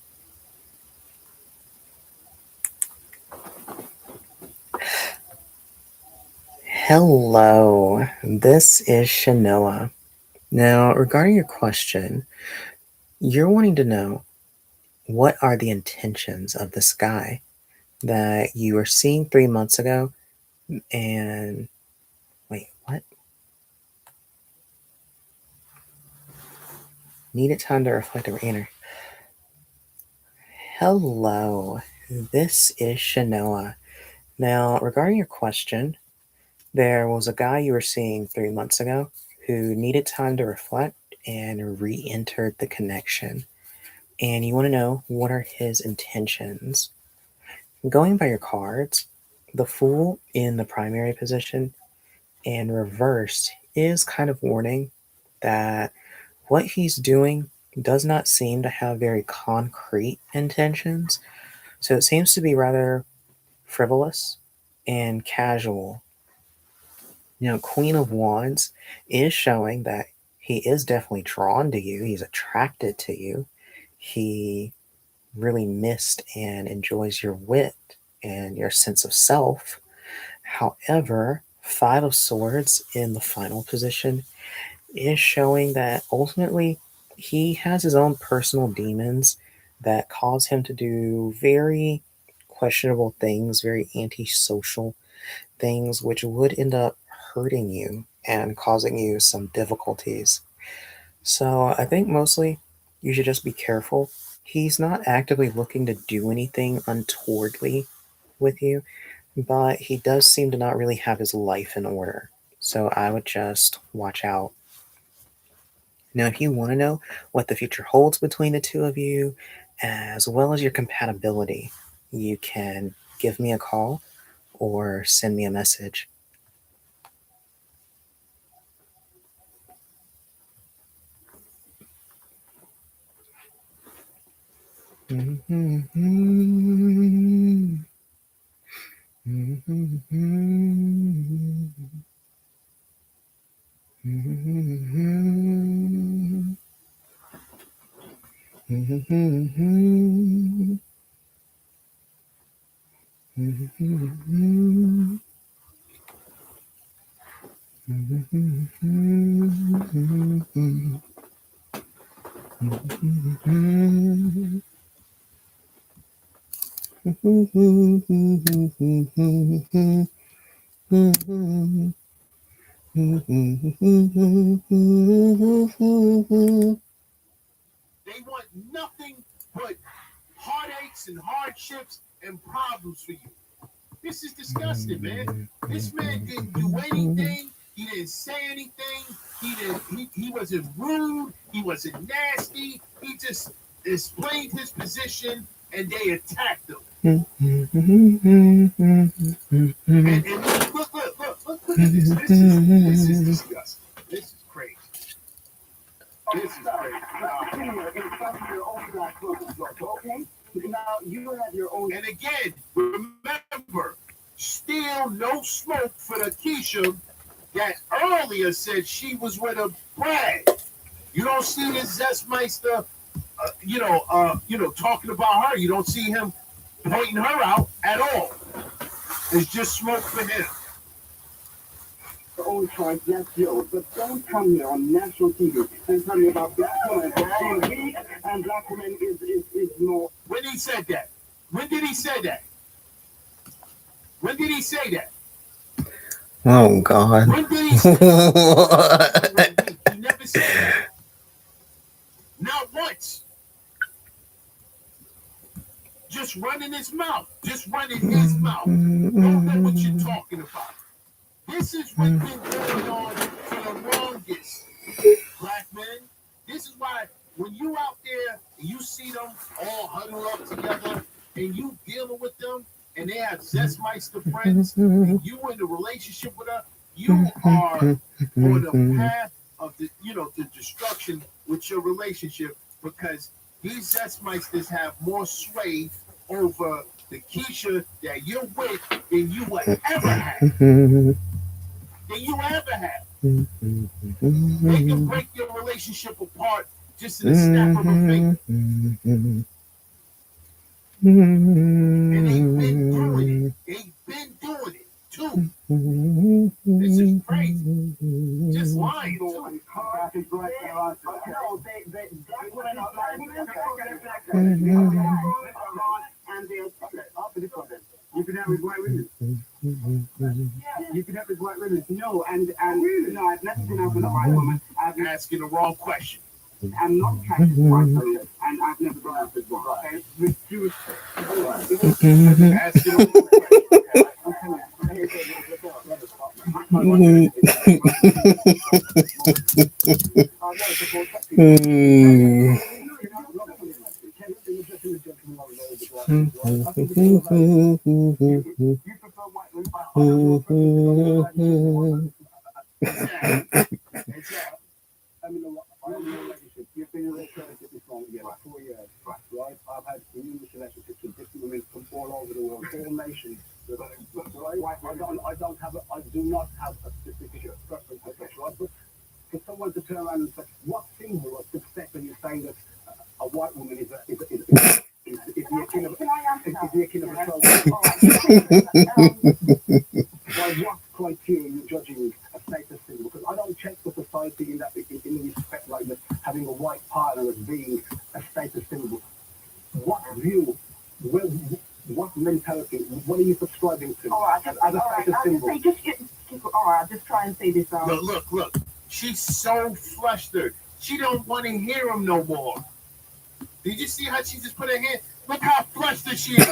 Hello, this is Shanoa. Now, regarding your question, you're wanting to know what are the intentions of this guy that you were seeing 3 months ago, and wait, what? Needed time to reflect and re-enter. Hello, this is Shanoa. Now, regarding your question, there was a guy you were seeing 3 months ago who needed time to reflect and re-entered the connection. And you want to know what are his intentions. Going by your cards, the Fool in the primary position and reversed is kind of warning that what he's doing does not seem to have very concrete intentions. So it seems to be rather frivolous and casual. Now, Queen of Wands is showing that he is definitely drawn to you. He's attracted to you. He really missed and enjoys your wit and your sense of self. However, Five of Swords in the final position is showing that ultimately he has his own personal demons that cause him to do very questionable things, very antisocial things, which would end up hurting you and causing you some difficulties. So I think mostly you should just be careful. He's not actively looking to do anything untowardly with you, but he does seem to not really have his life in order. So I would just watch out. Now, if you want to know what the future holds between the two of you, as well as your compatibility, you can give me a call or send me a message. They want nothing but heartaches and hardships and problems for you. This is disgusting, man. This man didn't do anything. He didn't say anything. He wasn't rude. He wasn't nasty. He just explained his position and they attacked him. And look at this. This is disgusting. This is crazy. This is crazy. Okay? Now you have your own. And again, remember, still no smoke for the Keisha that earlier said she was with a Brad. You don't see this Zestmeister, talking about her. You don't see him pointing her out at all. It's just smoke for him. Your own choice, yes, Joe. But don't come here on national TV and tell me about black women being weak and black women is more. When he said that? When did he say that? When did he say that? Oh, God. When did he say that? He never said that. Not once. just running his mouth. Just running his mouth. Don't know what you're talking about. This is what's been going on for the longest, black men. This is why when you out there and you see them all huddled up together and you dealing with them and they have Zestmeister friends and you in a relationship with her, you are on the path of the destruction with your relationship because these Zestmeisters have more sway over the Keisha that you're with than you would ever have. Than you ever have. They can break your relationship apart just in a snap of a finger. And they've been doing it. They've been doing it too. This is crazy. Just lying too. You can have his white women. You can have his white women. No, and no, I've never been out with a white woman. I'm asking the wrong question. I'm not trying to white woman, and I've never been out with one. Okay, with due respect. Asking the wrong question. I mean, I'm in a relationship. You've been in a relationship this long, yeah, like 4 years, right? I've had numerous relationships with different women from all over the world, all nations. Right? I do not have a specific preference, right? But for someone to turn around and say, what symbol of success are you saying that a white woman is the akin of a by what criteria you're judging a status symbol? Because I don't check the society in the respect like that, having a white partner as being a status symbol. What view, what mentality, what are you subscribing to as a status symbol? I'll just try and say this. Look. She's so flustered. She don't want to hear him no more. Did you see how she just put her hand? Look how flustered she is.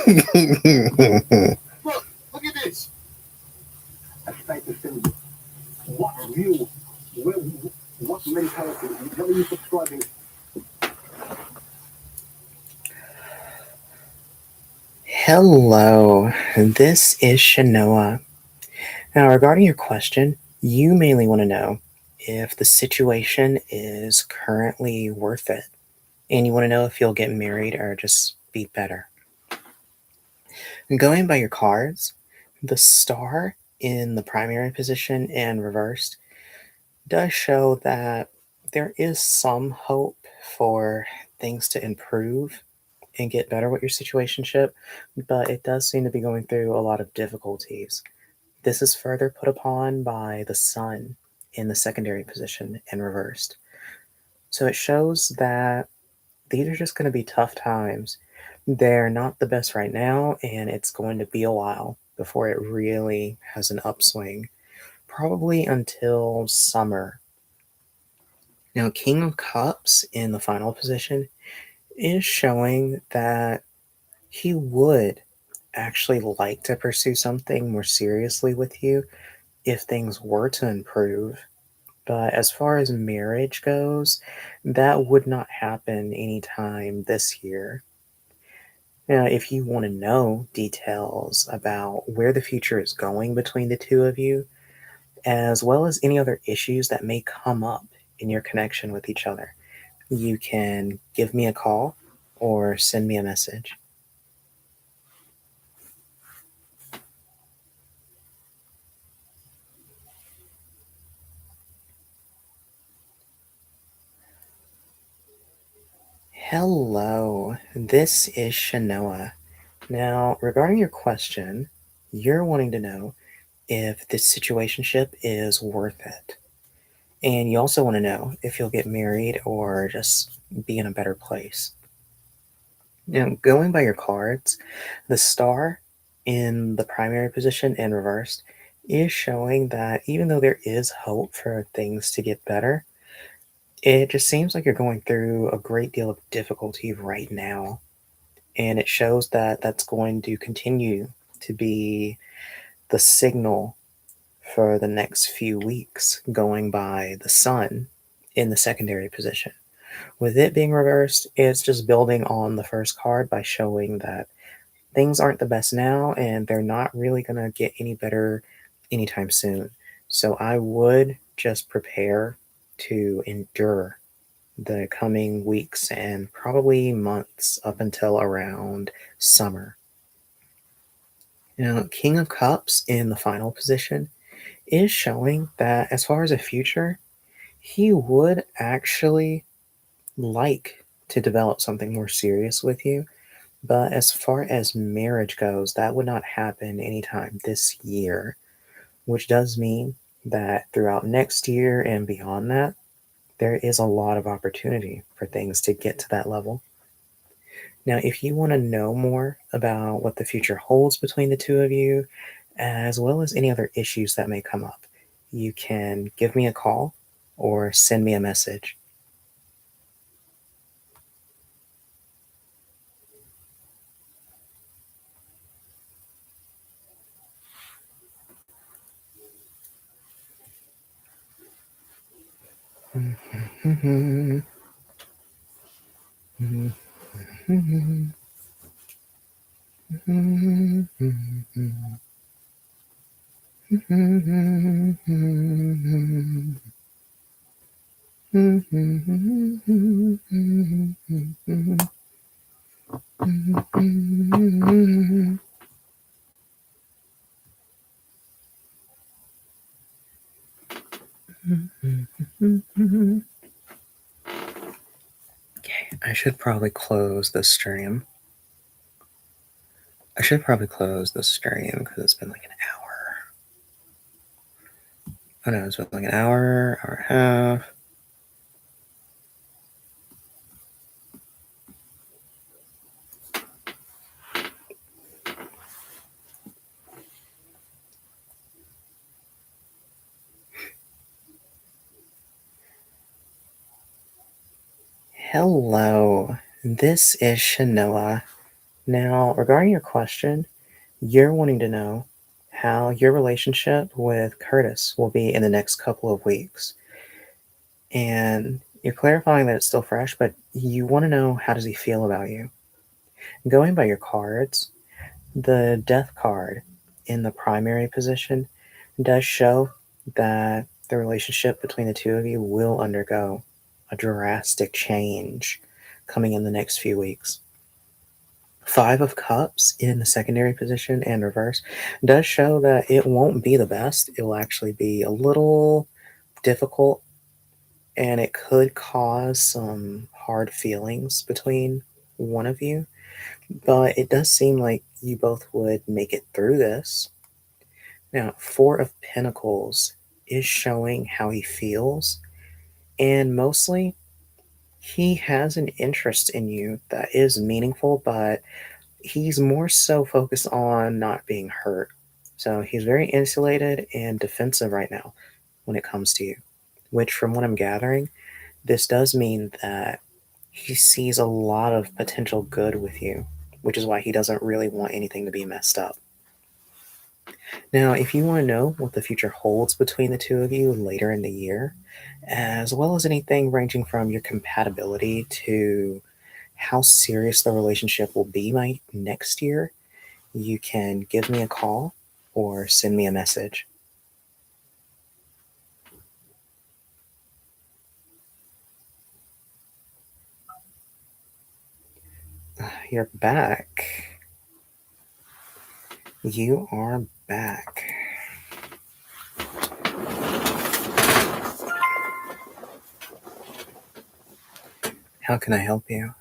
Look at this. A status symbol. What view, what mentality, what are you subscribing to? Hello, this is Shanoa. Now, regarding your question, you mainly want to know if the situation is currently worth it, and you want to know if you'll get married or just be better. Going by your cards, the star in the primary position and reversed does show that there is some hope for things to improve and get better with your situationship, but it does seem to be going through a lot of difficulties. This is further put upon by the sun in the secondary position and reversed. So it shows that these are just going to be tough times. They're not the best right now, and it's going to be a while before it really has an upswing, probably until summer. Now, King of Cups in the final position is showing that he would actually like to pursue something more seriously with you if things were to improve. But as far as marriage goes, that would not happen anytime this year. Now, if you want to know details about where the future is going between the two of you, as well as any other issues that may come up in your connection with each other, you can give me a call or send me a message. Hello, this is Shanoa. Now, regarding your question, you're wanting to know if this situationship is worth it. And you also want to know if you'll get married or just be in a better place. Now, going by your cards, the star in the primary position and reversed is showing that even though there is hope for things to get better, it just seems like you're going through a great deal of difficulty right now. And it shows that that's going to continue to be the signal for the next few weeks, going by the sun in the secondary position. With it being reversed, it's just building on the first card by showing that things aren't the best now and they're not really going to get any better anytime soon. So I would just prepare to endure the coming weeks and probably months up until around summer. Now, King of Cups in the final position is showing that as far as a future, he would actually like to develop something more serious with you. But as far as marriage goes, that would not happen anytime this year, which does mean that throughout next year and beyond that, there is a lot of opportunity for things to get to that level. Now, if you want to know more about what the future holds between the two of you, as well as any other issues that may come up, you can give me a call or send me a message. Okay, I should probably close the stream. Because it's been like an hour. Oh no, it's been like an hour and a half. Hello, this is Shanoa. Now, regarding your question, you're wanting to know how your relationship with Curtis will be in the next couple of weeks. And you're clarifying that it's still fresh, but you want to know, how does he feel about you? Going by your cards, the death card in the primary position does show that the relationship between the two of you will undergo a drastic change coming in the next few weeks. Five of Cups in the secondary position and reverse does show that it won't be the best. It will actually be a little difficult, and it could cause some hard feelings between one of you. But it does seem like you both would make it through this. Now, Four of Pentacles is showing how he feels, and mostly he has an interest in you that is meaningful, but he's more so focused on not being hurt. So he's very insulated and defensive right now when it comes to you, which, from what I'm gathering, this does mean that he sees a lot of potential good with you, which is why he doesn't really want anything to be messed up. Now, if you want to know what the future holds between the two of you later in the year, as well as anything ranging from your compatibility to how serious the relationship will be next year, you can give me a call or send me a message. You're back. You are back. How can I help you?